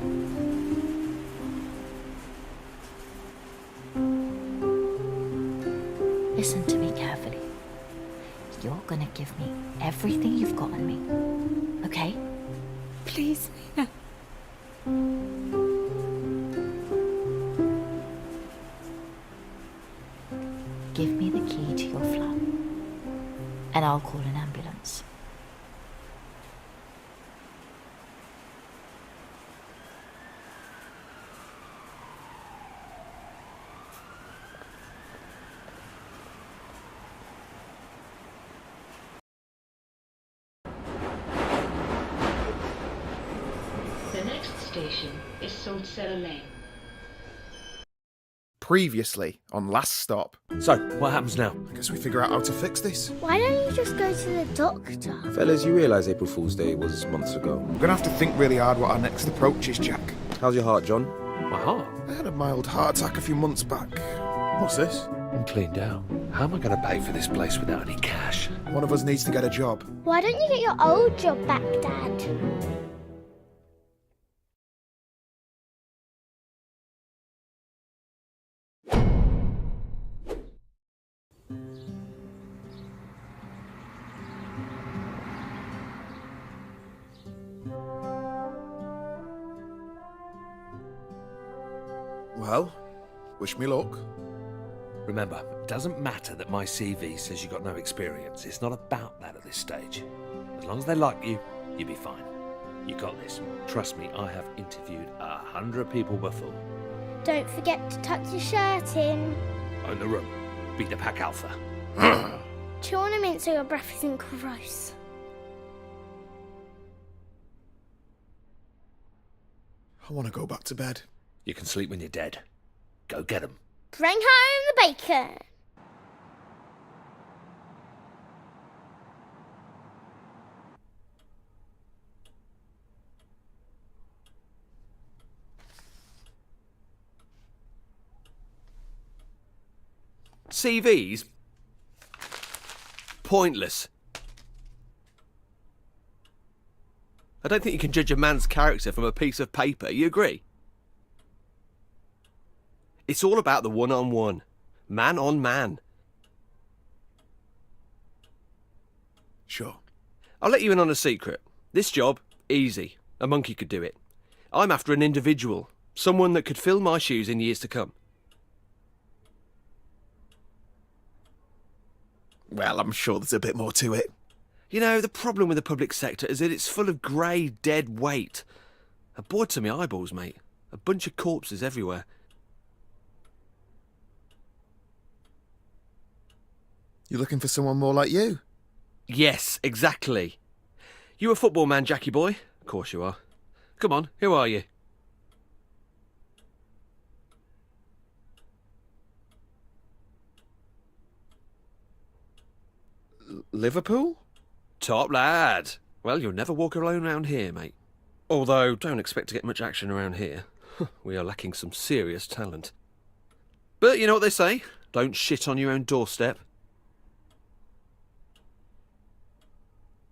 Listen to me carefully. You're gonna give me everything you've got on me, okay? Please, Nina. Give me the key to your flat, and I'll call an ambulance. The next station is Salt Cellar Lane. Previously on Last Stop. So, what happens now? I guess we figure out how to fix this. Why don't you just go to the doctor? Fellas, you realise April Fool's Day was months ago. We're gonna have to think really hard what our next approach is, Jack. How's your heart, John? My heart? I had a mild heart attack a few months back. What's this? I'm cleaned out. How am I going to pay for this place without any cash? One of us needs to get a job. Why don't you get your old job back, Dad? Well, wish me luck. Remember, it doesn't matter that my CV says you got no experience. It's not about that at this stage. As long as they like you, you'll be fine. You got this. Trust me, I have interviewed 100 people before. Don't forget to tuck your shirt in. In the room. Beat the pack alpha. Chew on a mint so your breath isn't gross. I want to go back to bed. You can sleep when you're dead. Go get 'em. Bring home the bacon. CVs? Pointless. I don't think you can judge a man's character from a piece of paper. You agree? It's all about the one-on-one. Man on man. Sure. I'll let you in on a secret. This job, easy. A monkey could do it. I'm after an individual. Someone that could fill my shoes in years to come. Well, I'm sure there's a bit more to it. You know, the problem with the public sector is that it's full of grey, dead weight. I'm bored to my eyeballs, mate. A bunch of corpses everywhere. You're looking for someone more like you? Yes, exactly. You a football man, Jackie boy? Of course you are. Come on, who are you? Liverpool? Top lad. Well, you'll never walk alone round here, mate. Although, don't expect to get much action around here. We are lacking some serious talent. But you know what they say? Don't shit on your own doorstep.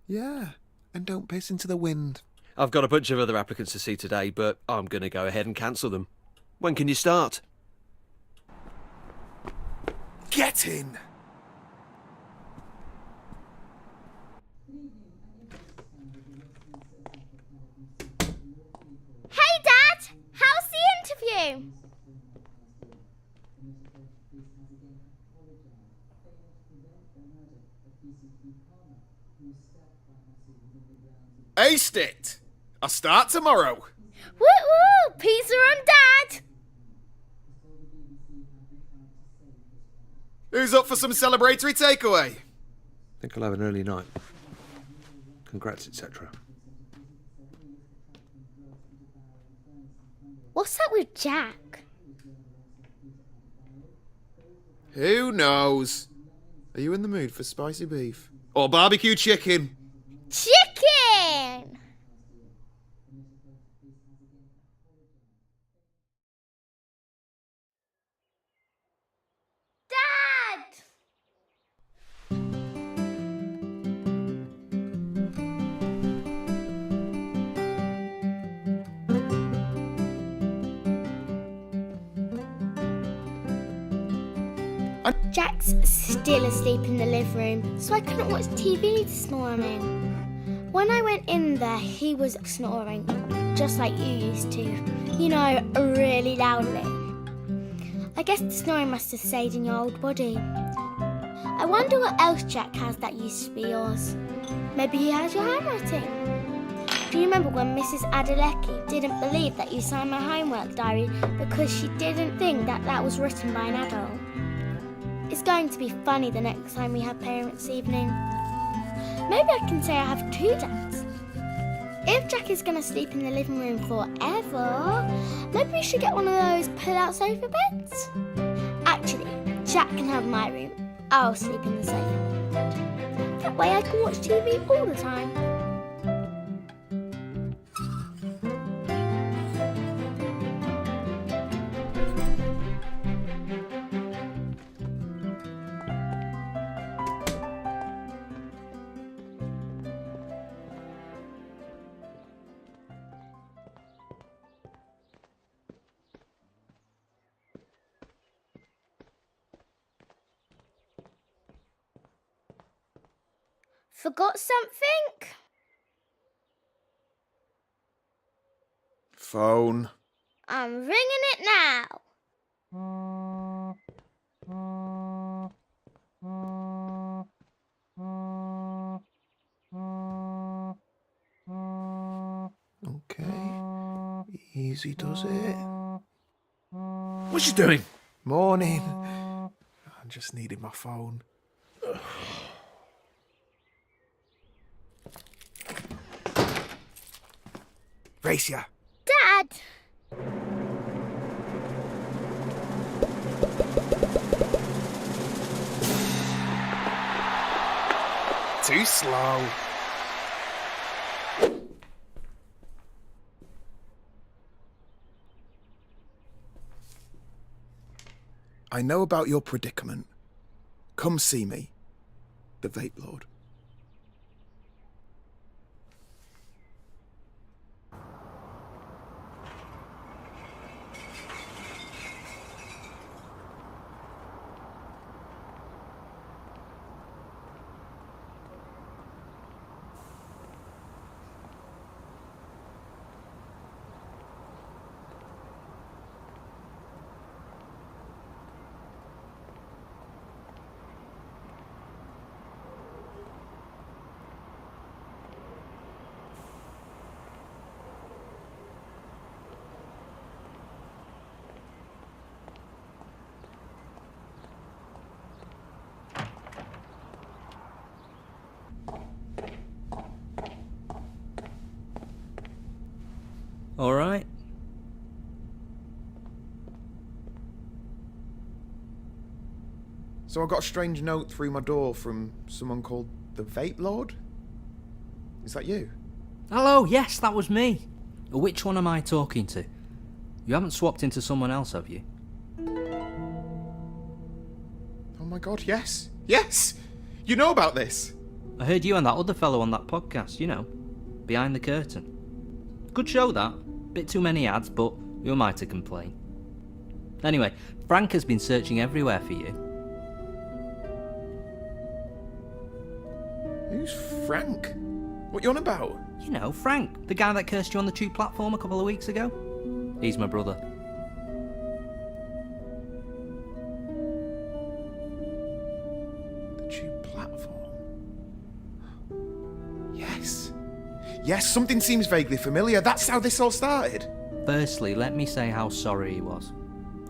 Yeah, and don't piss into the wind. I've got a bunch of other applicants to see today, but I'm going to go ahead and cancel them. When can you start? Get in! Hey, Dad! How's the interview? Aced it! I'll start tomorrow. Woo woo! Pizza on Dad! Who's up for some celebratory takeaway? Think I'll have an early night. Congrats, etc. What's up with Jack? Who knows? Are you in the mood for spicy beef? Or barbecue chicken? Chicken! Dad! Jack's still asleep in the living room, so I couldn't watch TV this morning. When I went in there, he was snoring, just like you used to. You know, really loudly. I guess the snoring must have stayed in your old body. I wonder what else Jack has that used to be yours. Maybe he has your handwriting. Do you remember when Mrs. Adelecki didn't believe that you signed my homework diary because she didn't think that that was written by an adult? It's going to be funny the next time we have parents' evening. Maybe I can say I have two dads. If Jack is going to sleep in the living room forever, maybe we should get one of those pull-out sofa beds. Actually, Jack can have my room. I'll sleep in the sofa bed. That way I can watch TV all the time. Forgot something? Phone. I'm ringing it now. Okay. Easy does it. What's she doing? Morning. I just needed my phone. Racia. Dad! Too slow. I know about your predicament. Come see me, the Vape Lord. All right. So I got a strange note through my door from someone called the Vape Lord? Is that you? Hello, yes, that was me. Which one am I talking to? You haven't swapped into someone else, have you? Oh my god, yes. Yes! You know about this? I heard you and that other fellow on that podcast, you know, Behind the Curtain. Good show, that. Bit too many ads, but who am I to complain? Anyway, Frank has been searching everywhere for you. Who's Frank? What you on about? You know, Frank, the guy that cursed you on the tube platform a couple of weeks ago. He's my brother. The tube platform? Yes. Yes, something seems vaguely familiar. That's how this all started. Firstly, let me say how sorry he was.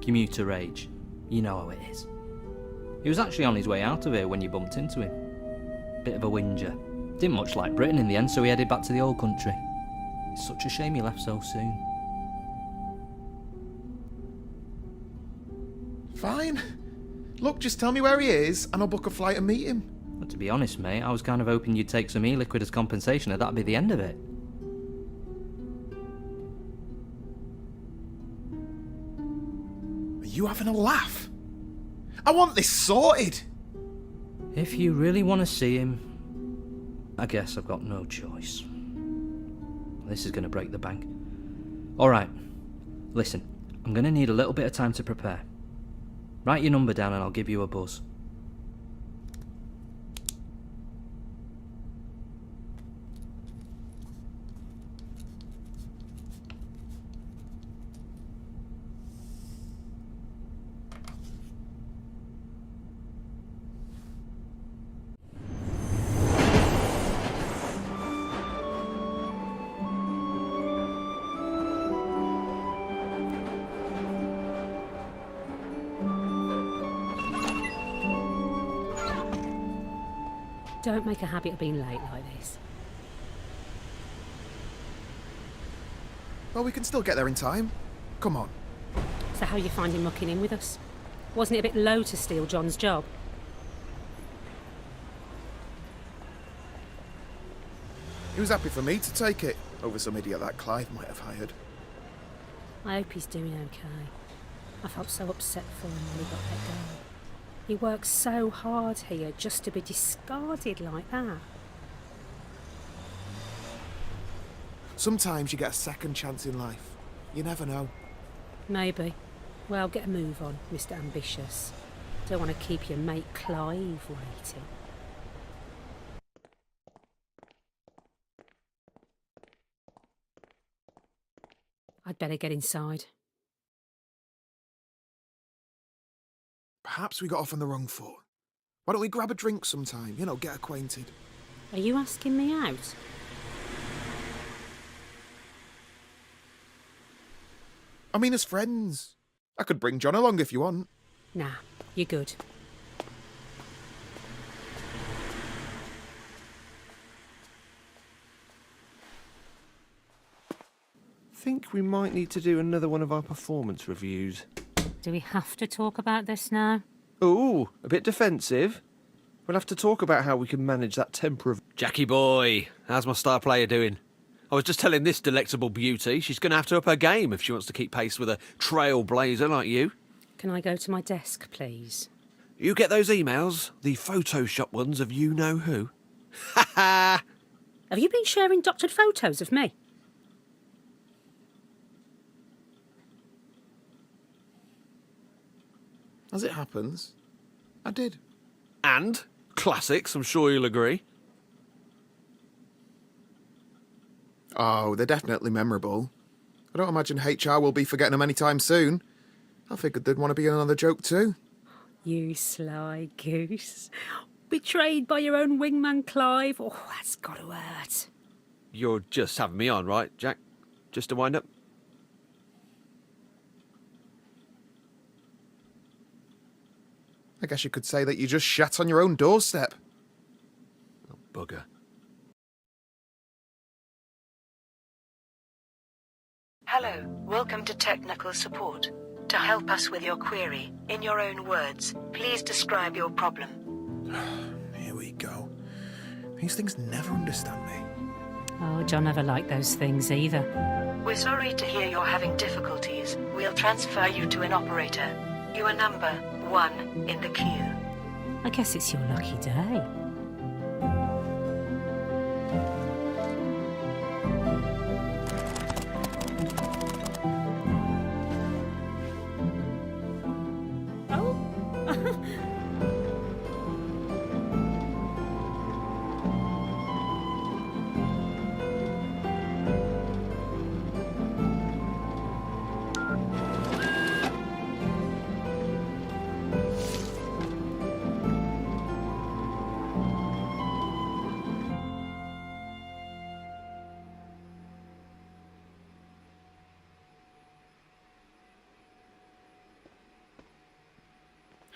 Commuter rage. You know how it is. He was actually on his way out of here when you bumped into him. Bit of a whinger. Didn't much like Britain in the end, so he headed back to the old country. It's such a shame he left so soon. Fine. Look, just tell me where he is, and I'll book a flight and meet him. But to be honest, mate, I was kind of hoping you'd take some e-liquid as compensation, and that'd be the end of it. Are you having a laugh? I want this sorted. If you really want to see him, I guess I've got no choice. This is going to break the bank. Alright, listen, I'm going to need a little bit of time to prepare. Write your number down and I'll give you a buzz. Don't make a habit of being late like this. Well, we can still get there in time. Come on. So how are you finding mucking in with us? Wasn't it a bit low to steal John's job? He was happy for me to take it, over some idiot that Clive might have hired. I hope he's doing okay. I felt so upset for him when he got let go. He works so hard here just to be discarded like that. Sometimes you get a second chance in life. You never know. Maybe. Well, get a move on, Mr. Ambitious. Don't want to keep your mate Clive waiting. I'd better get inside. Perhaps we got off on the wrong foot. Why don't we grab a drink sometime? You know, get acquainted. Are you asking me out? I mean, as friends. I could bring John along if you want. Nah, you're good. Think we might need to do another one of our performance reviews. Do we have to talk about this now? Ooh, a bit defensive. We'll have to talk about how we can manage that temper of... Jackie boy, how's my star player doing? I was just telling this delectable beauty she's going to have to up her game if she wants to keep pace with a trailblazer like you. Can I go to my desk, please? You get those emails? The Photoshop ones of you-know-who? Ha ha! Have you been sharing doctored photos of me? As it happens, I did. And classics, I'm sure you'll agree. Oh, they're definitely memorable. I don't imagine HR will be forgetting them anytime soon. I figured they'd want to be in another joke too. You sly goose. Betrayed by your own wingman Clive. Oh, that's got to hurt. You're just having me on, right, Jack? Just to wind up? I guess you could say that you just shat on your own doorstep. Oh, bugger. Hello, welcome to technical support. To help us with your query, in your own words, please describe your problem. Here we go. These things never understand me. Oh, John never liked those things either. We're sorry to hear you're having difficulties. We'll transfer you to an operator. You are number 1 in the queue. I guess it's your lucky day.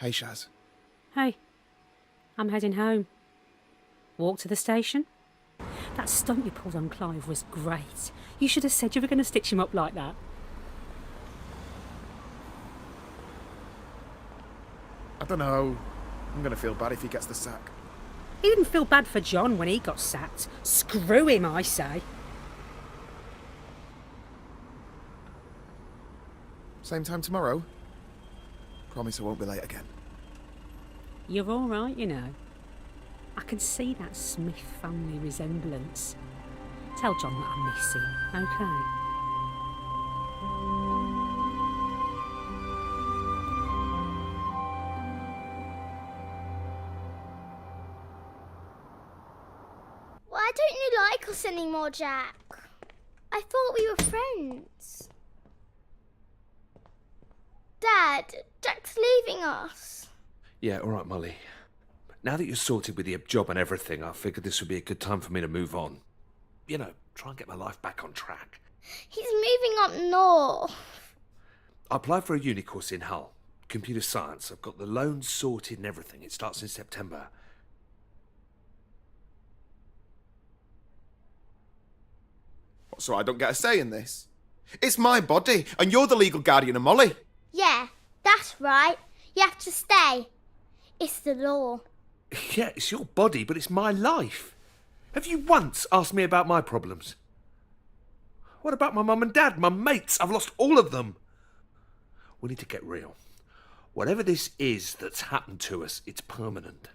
Hey, Shaz. Hey, I'm heading home. Walk to the station? That stunt you pulled on Clive was great. You should have said you were going to stitch him up like that. I don't know. I'm going to feel bad if he gets the sack. He didn't feel bad for John when he got sacked. Screw him, I say. Same time tomorrow? Promise I won't be late again. You're all right, you know. I can see that Smith family resemblance. Tell John that I miss him, okay? Why don't you like us anymore, Jack? I thought we were friends. Dad, Jack's leaving us. Yeah, all right, Molly. Now that you're sorted with the job and everything, I figured this would be a good time for me to move on. You know, try and get my life back on track. He's moving up north. I applied for a uni course in Hull. Computer science. I've got the loans sorted and everything. It starts in September. So I don't get a say in this? It's my body, and you're the legal guardian of Molly. Yeah, that's right. You have to stay. It's the law. Yeah, it's your body, but it's my life. Have you once asked me about my problems? What about my mum and dad, my mates? I've lost all of them. We need to get real. Whatever this is that's happened to us, it's permanent.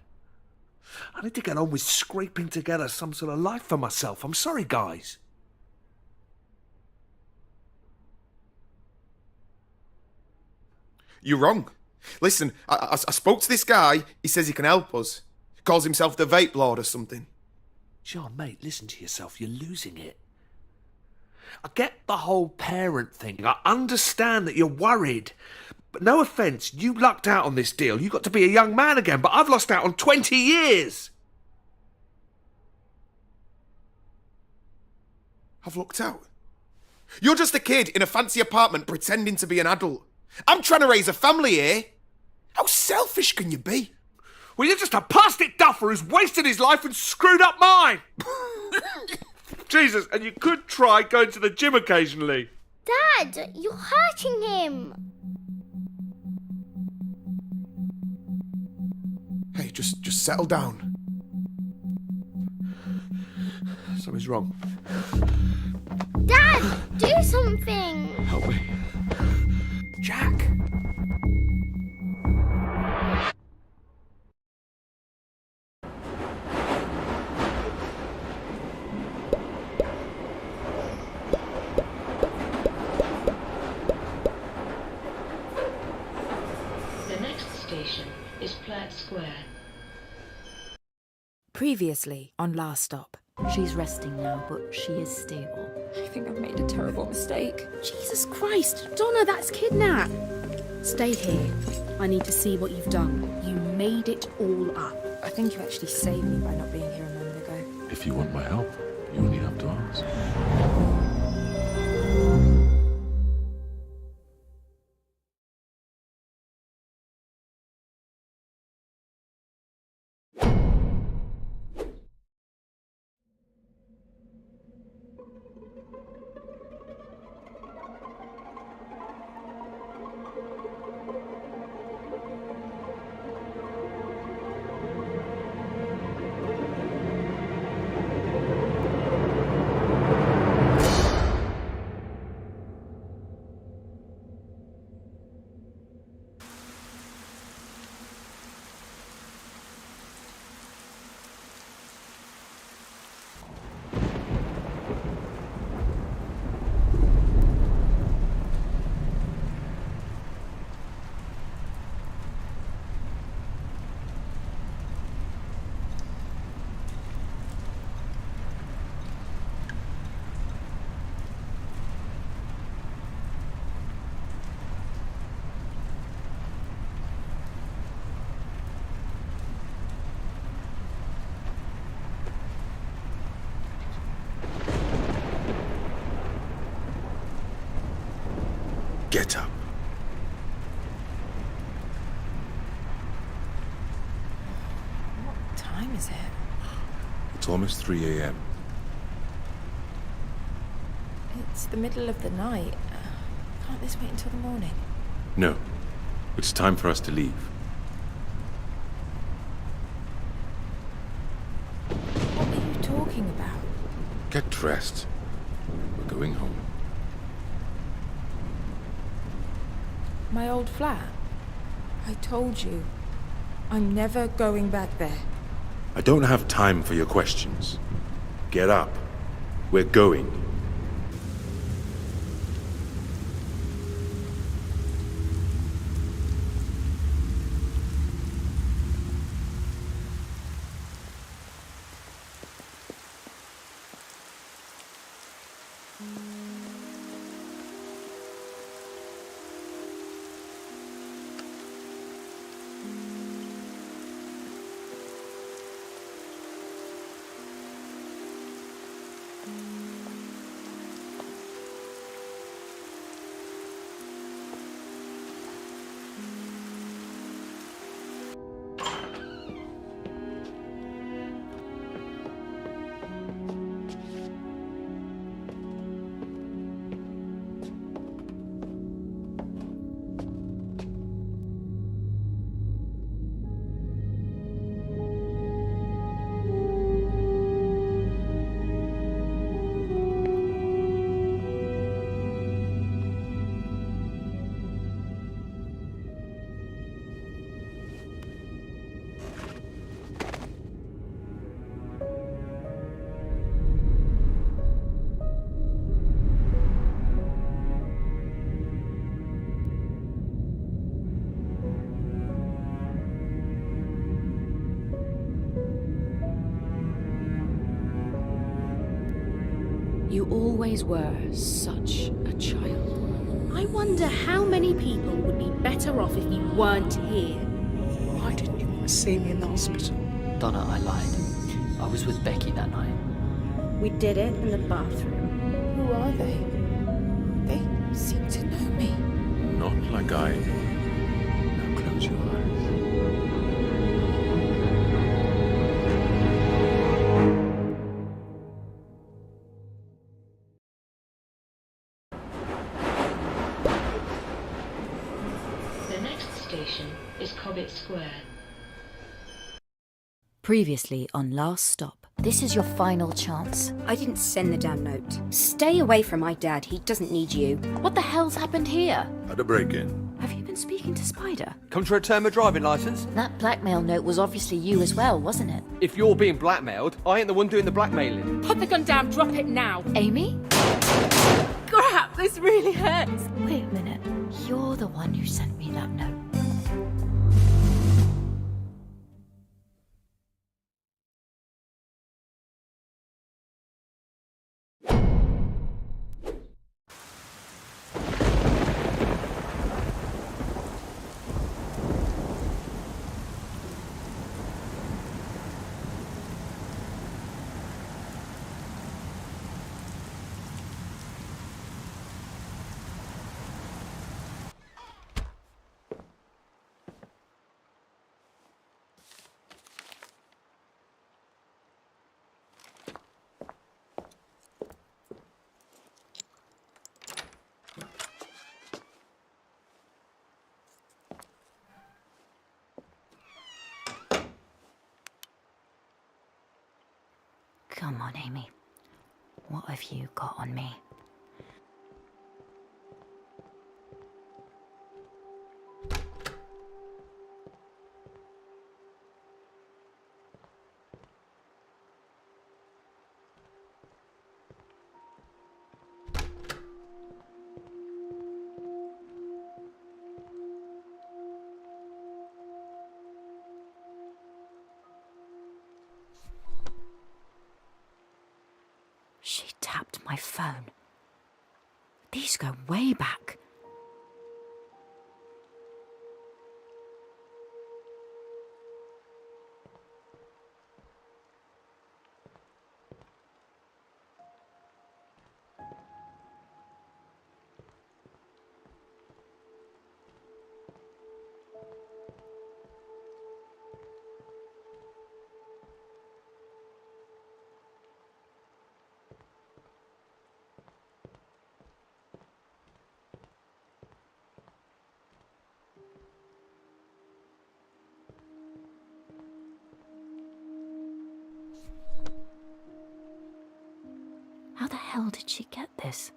I need to get on with scraping together some sort of life for myself. I'm sorry, guys. You're wrong. Listen, I spoke to this guy. He says he can help us. Calls himself the Vape Lord or something. John, mate, listen to yourself. You're losing it. I need to get on with scraping together some sort of life for myself. I'm sorry, guys. You're wrong. Listen, I spoke to this guy. He says he can help us. Calls himself the Vape Lord or something. John, mate, listen to yourself. You're losing it. I get the whole parent thing. I understand that you're worried. But no offence, you lucked out on this deal. You got to be a young man again, but I've lost out on 20 years. I've lucked out. You're just a kid in a fancy apartment pretending to be an adult. I'm trying to raise a family here. How selfish can you be? Well, you're just a plastic duffer who's wasted his life and screwed up mine. Jesus, and you could try going to the gym occasionally. Dad, you're hurting him. Hey, just settle down. Something's wrong. Dad, do something. Help me. Jack. The next station is Platt Square. Previously on Last Stop. She's resting now, but she is stable. I think I've made a terrible mistake. Jesus Christ, Donna, that's kidnap. Stay here. I need to see what you've done. You made it all up. I think you actually saved me by not being here a moment ago. If you want my help, you only have to ask. Get up. What time is it? It's almost 3 a.m. It's the middle of the night. Can't this wait until the morning? No. It's time for us to leave. What are you talking about? Get dressed. We're going home. My old flat? I told you. I'm never going back there. I don't have time for your questions. Get up. We're going. You always were such a child. I wonder how many people would be better off if you weren't here. Why didn't you want to see me in the hospital? Donna, I lied. I was with Becky that night. We did it in the bathroom. Who are they? They seem to know me. Not like I do. Now close your eyes. The next station is Cobbett Square. Previously on Last Stop. This is your final chance. I didn't send the damn note. Stay away from my dad. He doesn't need you. What the hell's happened here? Had a break-in. Have you been speaking to Spider? Come to return my driving licence? That blackmail note was obviously you as well, wasn't it? If you're being blackmailed, I ain't the one doing the blackmailing. Put the gun down, drop it now. Amy? Crap, this really hurts. Wait a minute. You're the one who sent me that note. Come on, Amy. What have you got on me? She tapped my phone. These go way back. How the hell did she get this?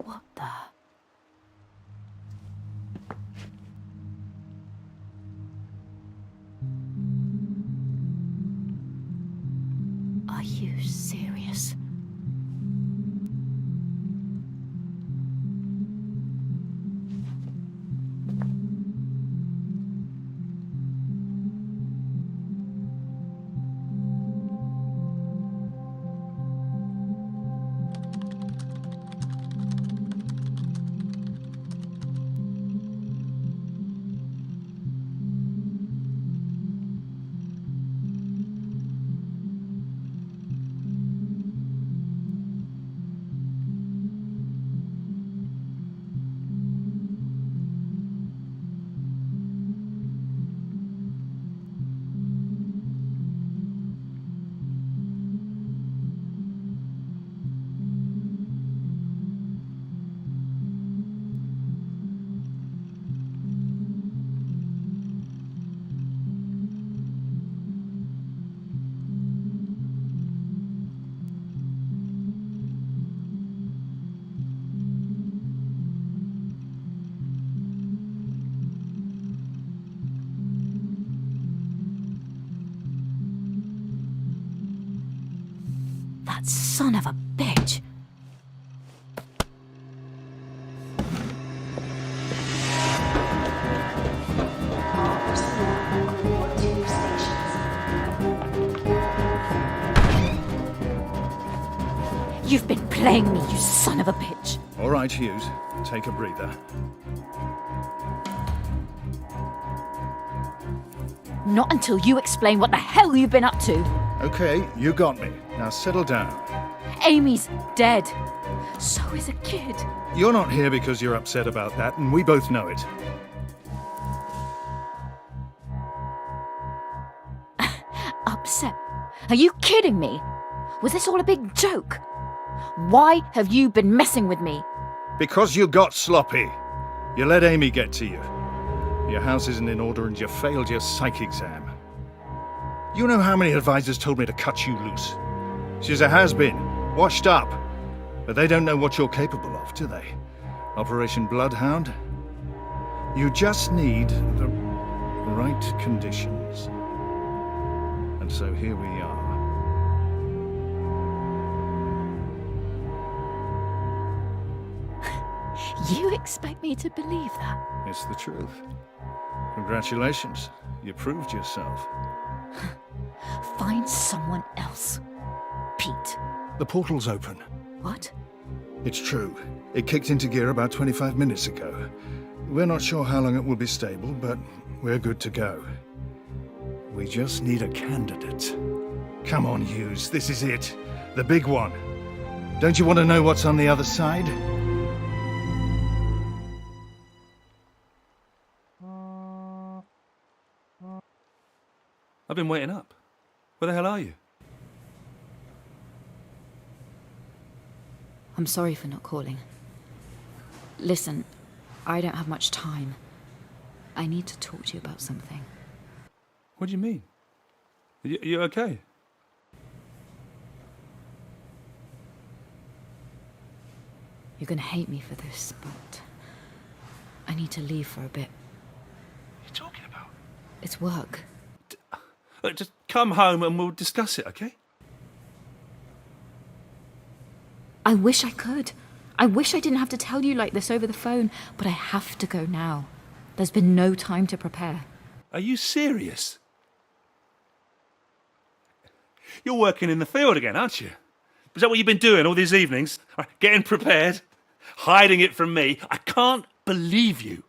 What the? Are you serious? That son of a bitch. You've been playing me, you son of a bitch. All right, Hughes. Take a breather. Not until you explain what the hell you've been up to. Okay, you got me. Now settle down. Amy's dead. So is a kid. You're not here because you're upset about that, and we both know it. Upset? Are you kidding me? Was this all a big joke? Why have you been messing with me? Because you got sloppy. You let Amy get to you. Your house isn't in order and you failed your psych exam. You know how many advisors told me to cut you loose? She's a has-been, washed up. But they don't know what you're capable of, do they? Operation Bloodhound? You just need the right conditions. And so here we are. You expect me to believe that? It's the truth. Congratulations. You proved yourself. Find someone else. Pete. The portal's open. What? It's true. It kicked into gear about 25 minutes ago. We're not sure how long it will be stable, but we're good to go. We just need a candidate. Come on, Hughes. This is it. The big one. Don't you want to know what's on the other side? I've been waiting up. Where the hell are you? I'm sorry for not calling. Listen, I don't have much time. I need to talk to you about something. What do you mean? You okay? You're gonna hate me for this, but I need to leave for a bit. What are you talking about? It's work. Look, just come home and we'll discuss it, okay? I wish I could. I wish I didn't have to tell you like this over the phone, but I have to go now. There's been no time to prepare. Are you serious? You're working in the field again, aren't you? Is that what you've been doing all these evenings? Getting prepared? Hiding it from me? I can't believe you.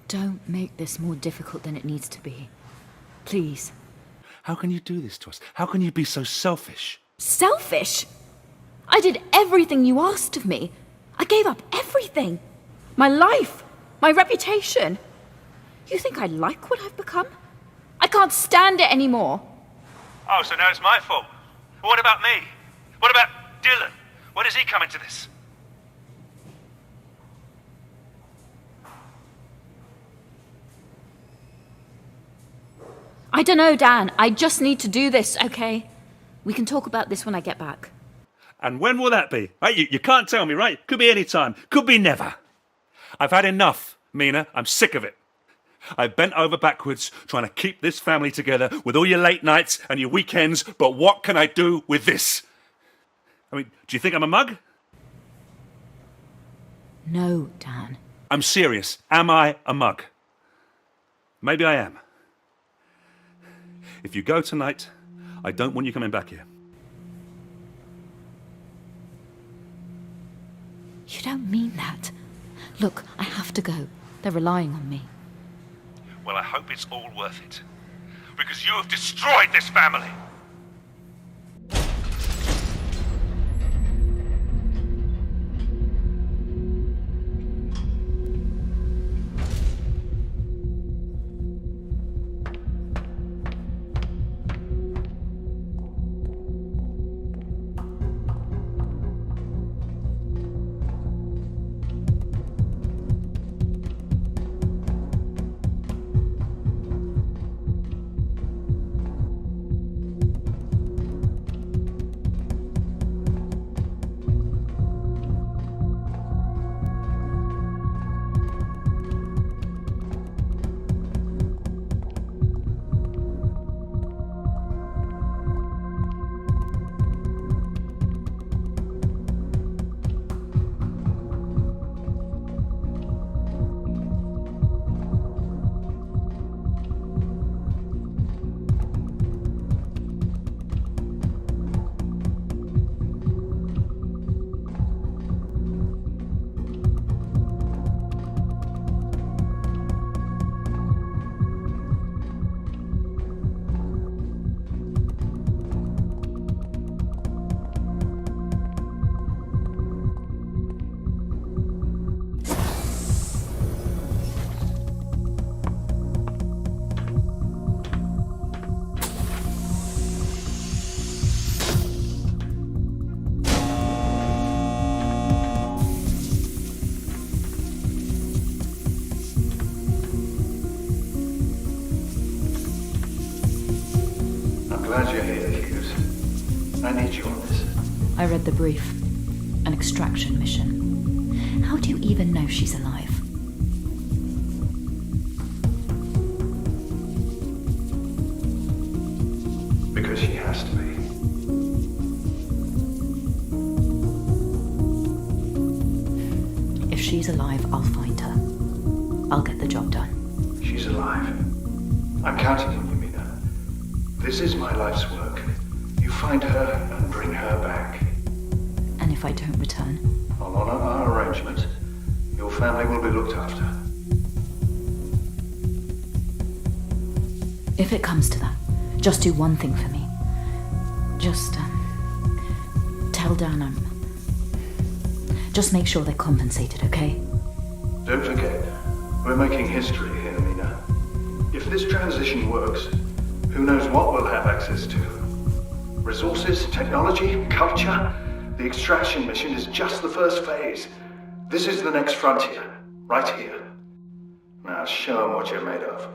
Don't make this more difficult than it needs to be. Please. How can you do this to us? How can you be so selfish? Selfish? I did everything you asked of me. I gave up everything. My life. My reputation. You think I like what I've become? I can't stand it anymore. Oh, so now it's my fault. What about me? What about Dylan? When does he come into this? I don't know, Dan. I just need to do this, okay? We can talk about this when I get back. And when will that be? Right? You can't tell me, right? Could be any time. Could be never. I've had enough, Mina. I'm sick of it. I've bent over backwards trying to keep this family together with all your late nights and your weekends, but what can I do with this? I mean, do you think I'm a mug? No, Dan. I'm serious. Am I a mug? Maybe I am. If you go tonight, I don't want you coming back here. You don't mean that. Look, I have to go. They're relying on me. Well, I hope it's all worth it. Because you have destroyed this family! Glad you're here, Hughes. I need you on this. I read the brief. An extraction mission. How do you even know she's alive? Because she has to be. If she's alive, I'll find her. I'll get the job done. She's alive. I'm counting on you, Mina. This is my life's work. You find her and bring her back. And if I don't return? I'll honor our arrangement. Your family will be looked after. If it comes to that, just do one thing for me. Just, tell Dan just make sure they're compensated, okay? Don't forget, we're making history here, Mina. If this transition works, who knows what we'll have access to? Resources, technology, culture? The extraction mission is just the first phase. This is the next frontier, right here. Now show them what you're made of.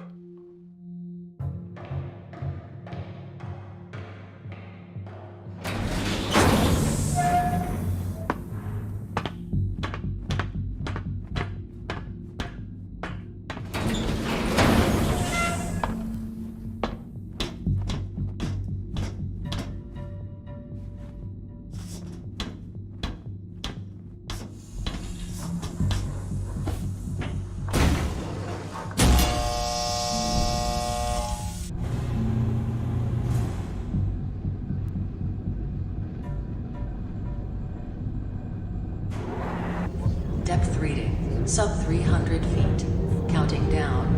Depth reading, sub 300 feet. Counting down.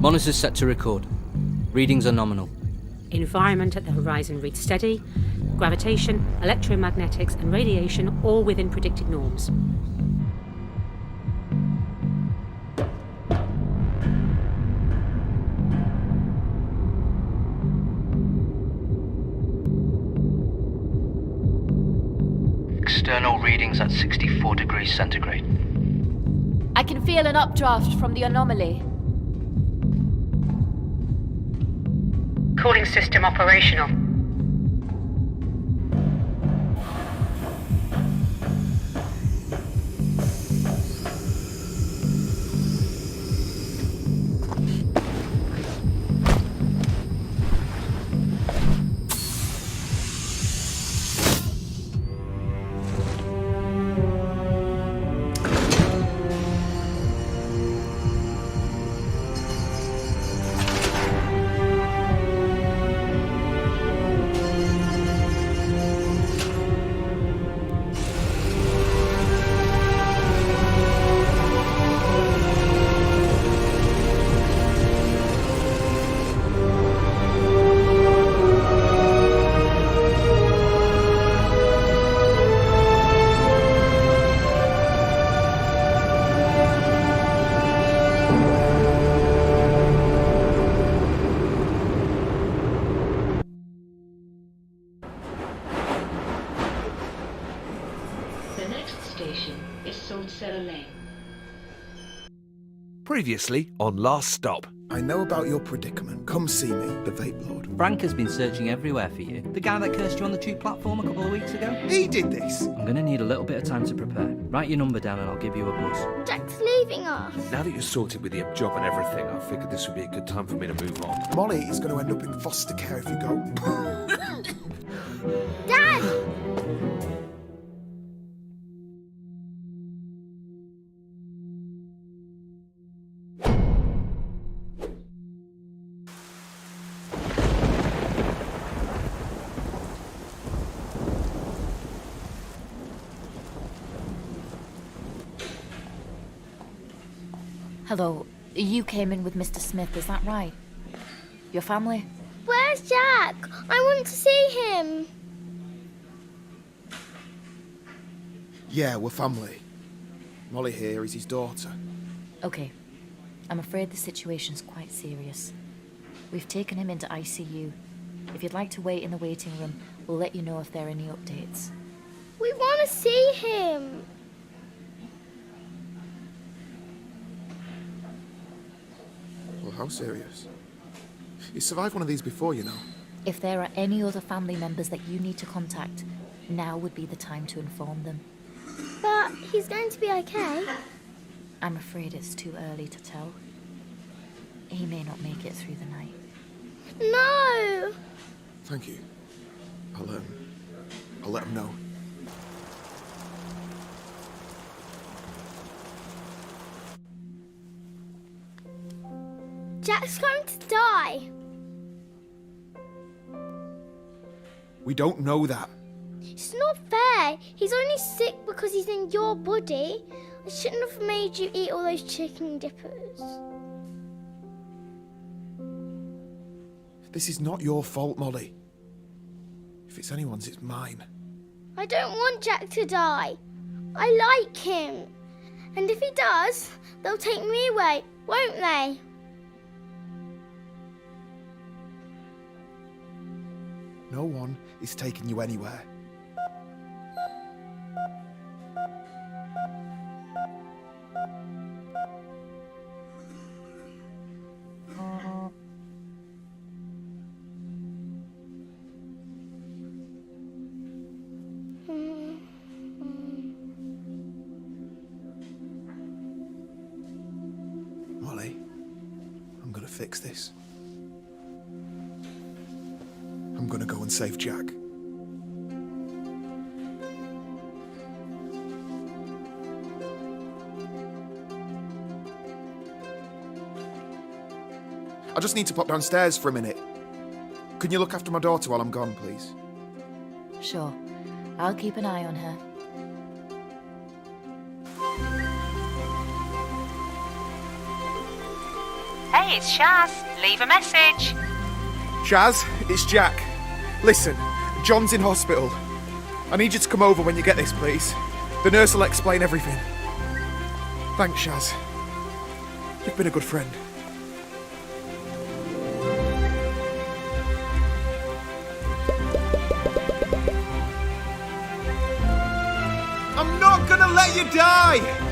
Monitors set to record. Readings are nominal. Environment at the horizon reads steady. Gravitation, electromagnetics, and radiation all within predicted norms. External readings at 64 degrees centigrade. I can feel an updraft from the anomaly. Cooling system operational. The next station is Saltcellar Lane. Previously on Last Stop. I know about your predicament. Come see me, the Vape Lord. Frank has been searching everywhere for you. The guy that cursed you on the tube platform a couple of weeks ago? He did this! I'm going to need a little bit of time to prepare. Write your number down and I'll give you a buzz. Jack's leaving us. Now that you're sorted with your job and everything, I figured this would be a good time for me to move on. Molly is going to end up in foster care if you go. Dad! Hello, you came in with Mr. Smith, is that right? Your family? Where's Jack? I want to see him. Yeah, we're family. Molly here is his daughter. Okay. I'm afraid the situation's quite serious. We've taken him into ICU. If you'd like to wait in the waiting room, we'll let you know if there are any updates. We want to see him. Well, how serious? He survived one of these before, you know. If there are any other family members that you need to contact, now would be the time to inform them. But he's going to be okay. I'm afraid it's too early to tell. He may not make it through the night. No! Thank you. I'll let him know. Jack's going to die. We don't know that. It's not fair. He's only sick because he's in your body. I shouldn't have made you eat all those chicken dippers. This is not your fault, Molly. If it's anyone's, it's mine. I don't want Jack to die. I like him. And if he does, they'll take me away, won't they? No one is taking you anywhere. Molly, I'm gonna fix this. I'm gonna go and save Jack. I just need to pop downstairs for a minute. Can you look after my daughter while I'm gone, please? Sure. I'll keep an eye on her. Hey Hey, it's Shaz. Leave a message. Shaz, it's Jack. Listen, John's in hospital. I need you to come over when you get this, please. The nurse will explain everything. Thanks, Shaz. You've been a good friend. I'm not gonna let you die!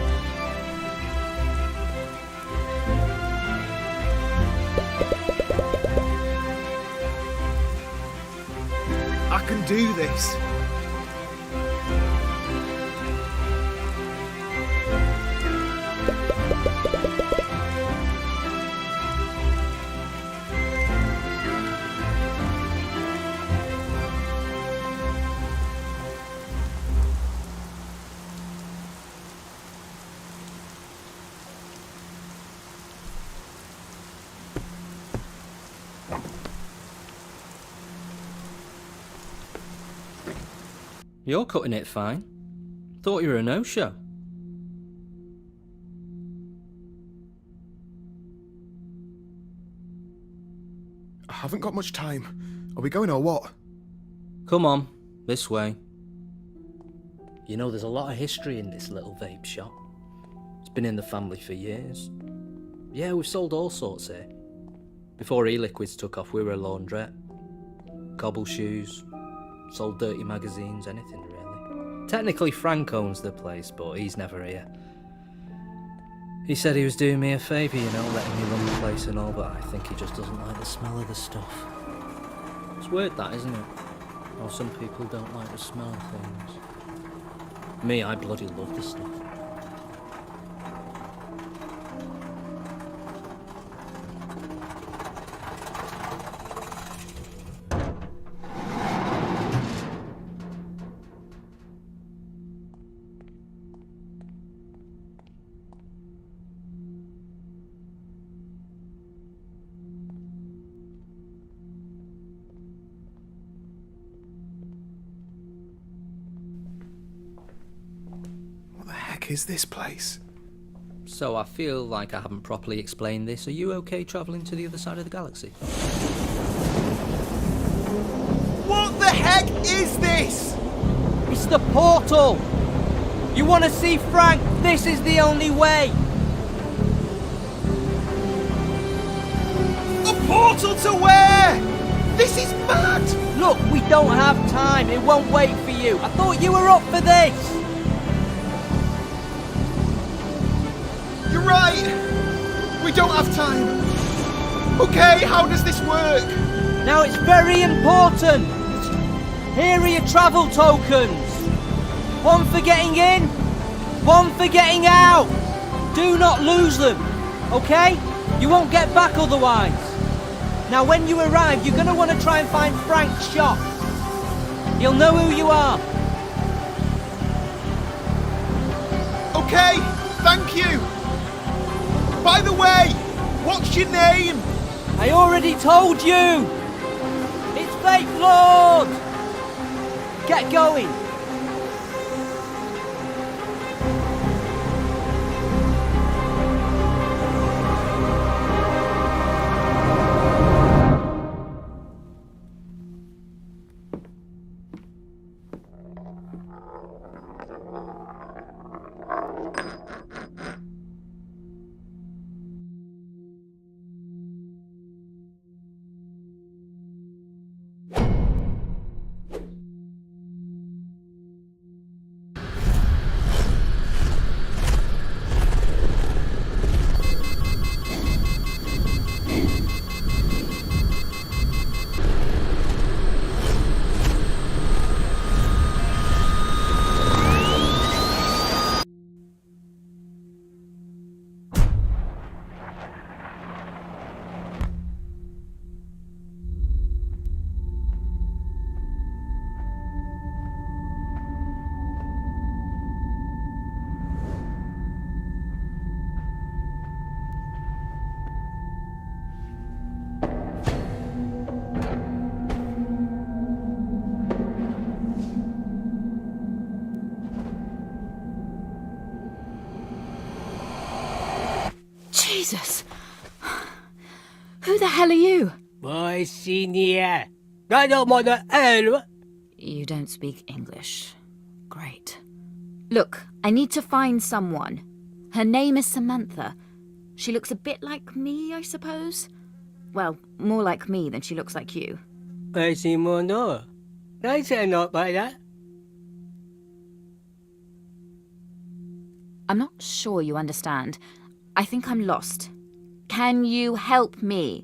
I can do this. You're cutting it fine. Thought you were a no-show. I haven't got much time. Are we going or what? Come on, this way. You know, there's a lot of history in this little vape shop. It's been in the family for years. Yeah, we've sold all sorts here. Before e-liquids took off, we were a laundrette. Cobble shoes, sold dirty magazines, anything really. Technically Frank owns the place, but he's never here. He said he was doing me a favour, you know, letting me run the place and all, but I think he just doesn't like the smell of the stuff. It's weird that, isn't it? How some people don't like the smell of things. Me, I bloody love the stuff. What the heck is this place? So I feel like I haven't properly explained this. Are you okay travelling to the other side of the galaxy? What the heck is this? It's the portal! You want to see Frank? This is the only way! A portal to where? This is mad! Look, we don't have time. It won't wait for you. I thought you were up for this! You're right! We don't have time. Okay, how does this work? Now it's very important! Here are your travel tokens! One for getting in, one for getting out! Do not lose them, okay? You won't get back otherwise. Now when you arrive, you're going to want to try and find Frank's shop. He'll know who you are. Okay, thank you. By the way, what's your name? I already told you! It's Fate Lord! Get going! Jesus! hell are you? You don't speak English. Great. Look, I need to find someone. Her name is Samantha. She looks a bit like me, I suppose. Well, more like me than she looks like you. I'm not sure you understand. I think I'm lost. Can you help me?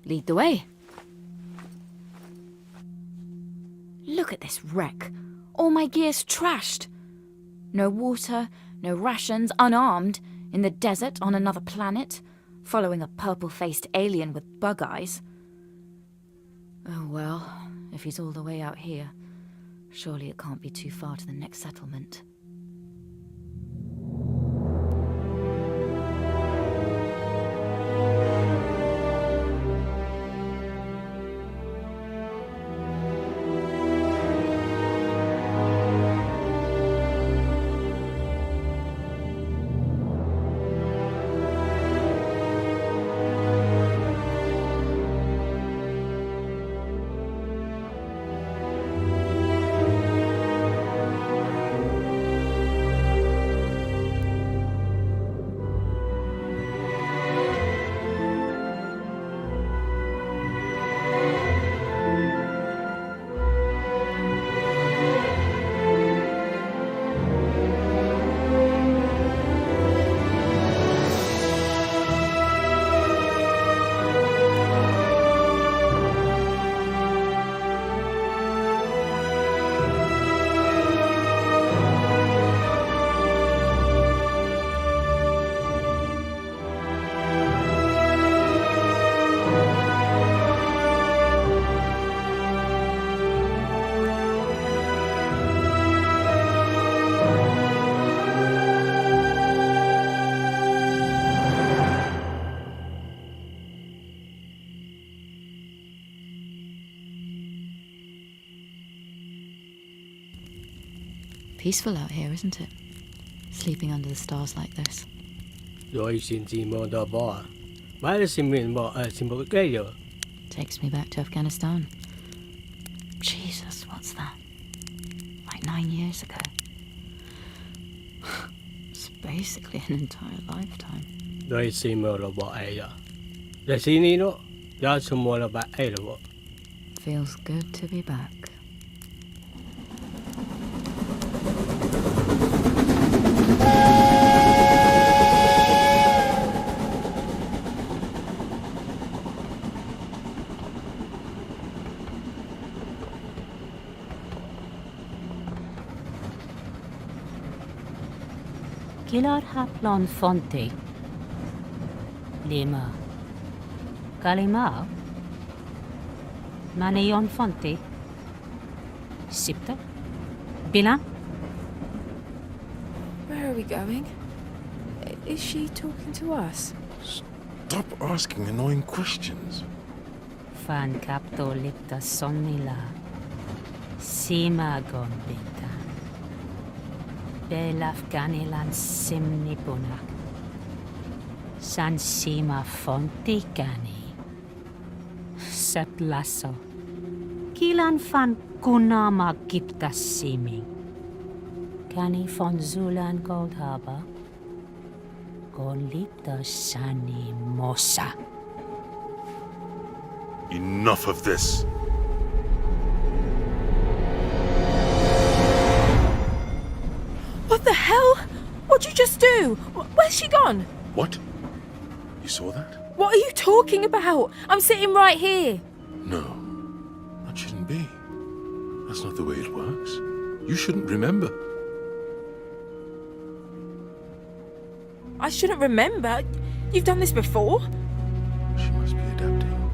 Lead the way. Look at this wreck. All my gear's trashed. No water, no rations, unarmed, in the desert on another planet, following a purple-faced alien with bug eyes. Oh well, if he's all the way out here, surely it can't be too far to the next settlement. Peaceful out here, isn't it? Sleeping under the stars like this. Takes me back to Afghanistan. Jesus, what's that? Like 9 years ago. It's basically an entire lifetime. Feels good to be back. Kilar Haplon Fonte. Lima. Kalima. Maneon Fonte. Sipta. Bilan. Where are we going? Is she talking to us? Stop asking annoying questions. Fan capto lipta sonnila. Sima gombita. Belafganilan simni bunak. San sima fonti gani. Seplaso. Kilan fan kunama gipta simi. Gani von Zulan Gold Harbor. Golipta sani mosa. Enough of this. What the hell? What'd you just do? Where's she gone? What? You saw that? What are you talking about? I'm sitting right here. No, that shouldn't be. That's not the way it works. You shouldn't remember. I shouldn't remember. You've done this before. She must be adapting.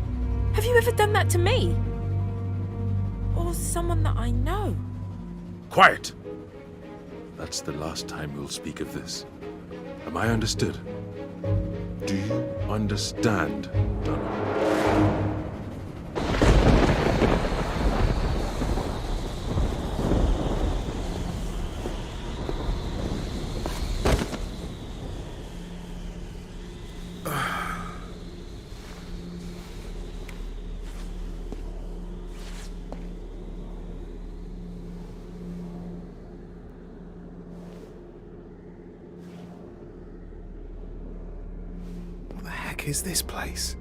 Have you ever done that to me? Or someone that I know? Quiet! That's the last time we'll speak of this. Am I understood? Do you understand, Donald? What the heck is this place?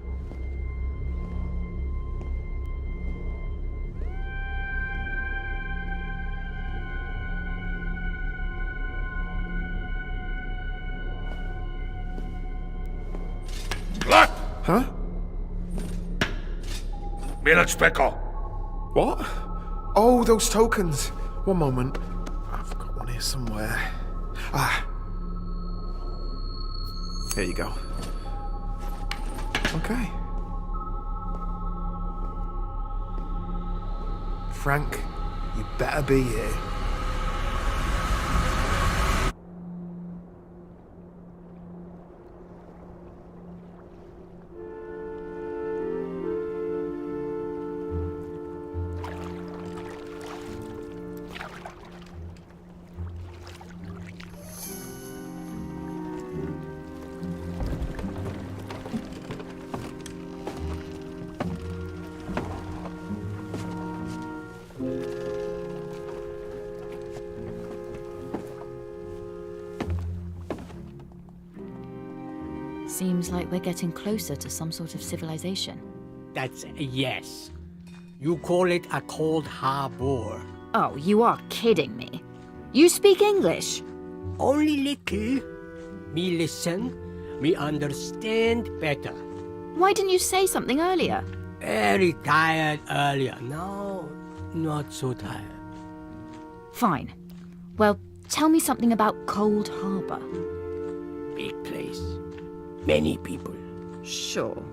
Black! Huh? Millet What? Oh, those tokens. One moment. I've got one here somewhere. Ah. Here you go. Okay. Frank, you better be here. Seems like we're getting closer to some sort of civilization. That's a yes. You call it a cold harbor. Oh, you are kidding me. You speak English? Only little. Me listen, me understand better. Why didn't you say something earlier? Very tired earlier. Now, not so tired. Fine. Well, tell me something about Cold Harbor. Big place. Many people. Sure.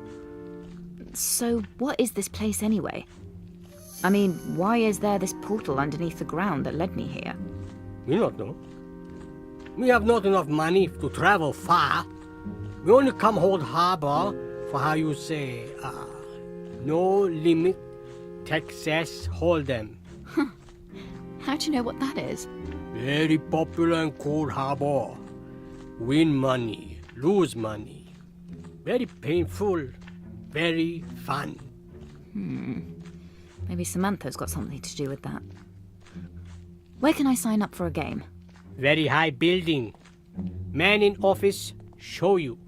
So, what is this place anyway? I mean, why is there this portal underneath the ground that led me here? We not know. We have not enough money to travel far. We only come hold harbor for how you say, no limit, Texas Hold'em. How do you know what that is? Very popular in Cold Harbor. Win money, lose money. Very painful, very fun. Maybe Samantha's got something to do with that. Where can I sign up for a game? Very high building. Man in office, show you.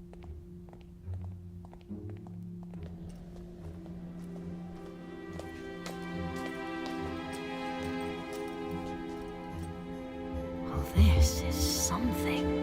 Oh, this is something.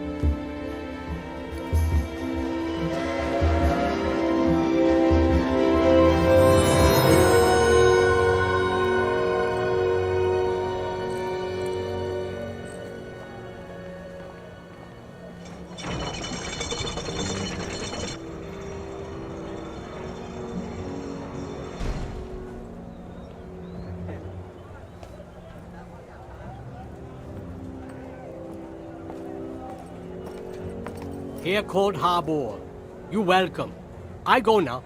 Here, Cold Harbor. You welcome. I go now.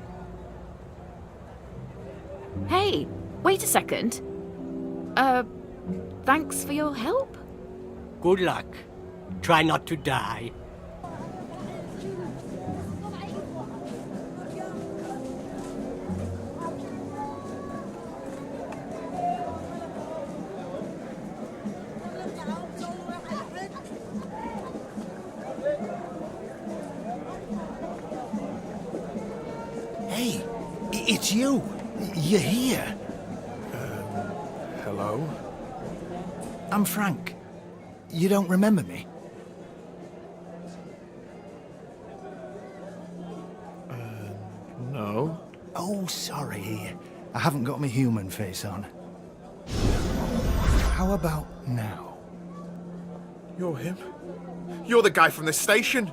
Hey, wait a second. Thanks for your help? Good luck. Try not to die. Hey, it's you. You're here. Hello? I'm Frank. You don't remember me? No. Oh, sorry. I haven't got my human face on. How about now? You're him? You're the guy from the station?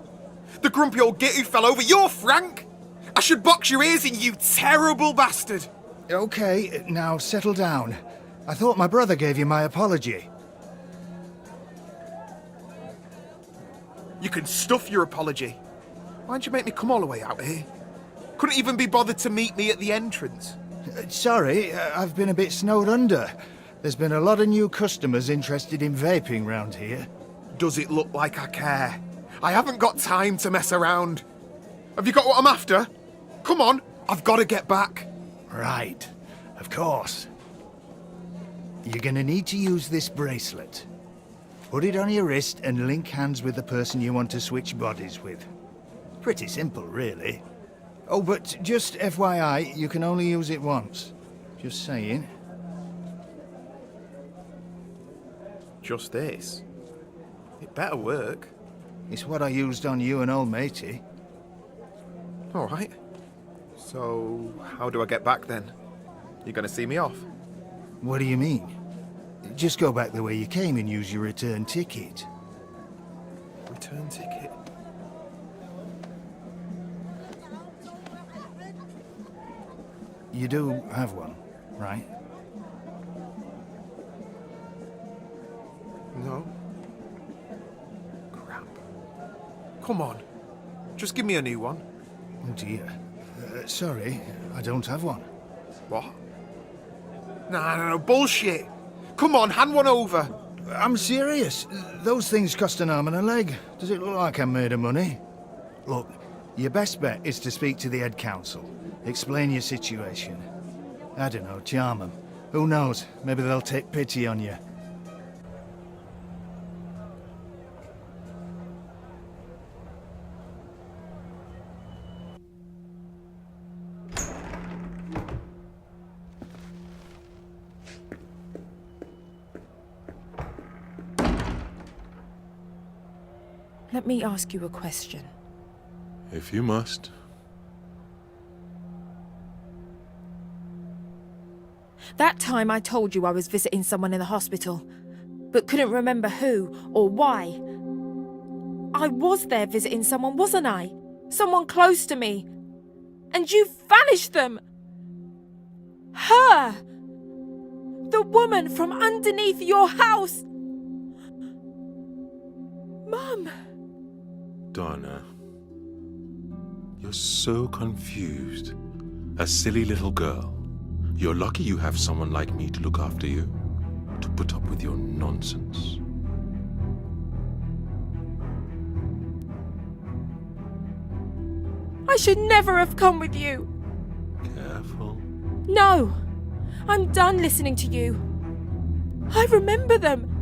The grumpy old git who fell over? You're Frank? I should box your ears in, you terrible bastard! Okay, now settle down. I thought my brother gave you my apology. You can stuff your apology. Why'd you make me come all the way out here? Couldn't even be bothered to meet me at the entrance. Sorry, I've been a bit snowed under. There's been a lot of new customers interested in vaping round here. Does it look like I care? I haven't got time to mess around. Have you got what I'm after? Come on, I've got to get back. Right, of course. You're gonna need to use this bracelet. Put it on your wrist and link hands with the person you want to switch bodies with. Pretty simple, really. Oh, but just FYI, you can only use it once. Just saying. Just this? It better work. It's what I used on you and old matey. All right. So, how do I get back then? You gonna see me off? What do you mean? Just go back the way you came and use your return ticket. Return ticket? You do have one, right? No. Crap. Come on. Just give me a new one. Oh dear. Sorry, I don't have one. What? No, bullshit. Come on, hand one over. I'm serious. Those things cost an arm and a leg. Does it look like I'm made of money? Look, your best bet is to speak to the head council. Explain your situation. I don't know, charm them. Who knows? Maybe they'll take pity on you. Let me ask you a question. If you must. That time I told you I was visiting someone in the hospital, but couldn't remember who or why. I was there visiting someone, wasn't I? Someone close to me. And you vanished them! Her! The woman from underneath your house! Mum! Donna, you're so confused. A silly little girl. You're lucky you have someone like me to look after you, to put up with your nonsense. I should never have come with you. Careful. No, I'm done listening to you. I remember them.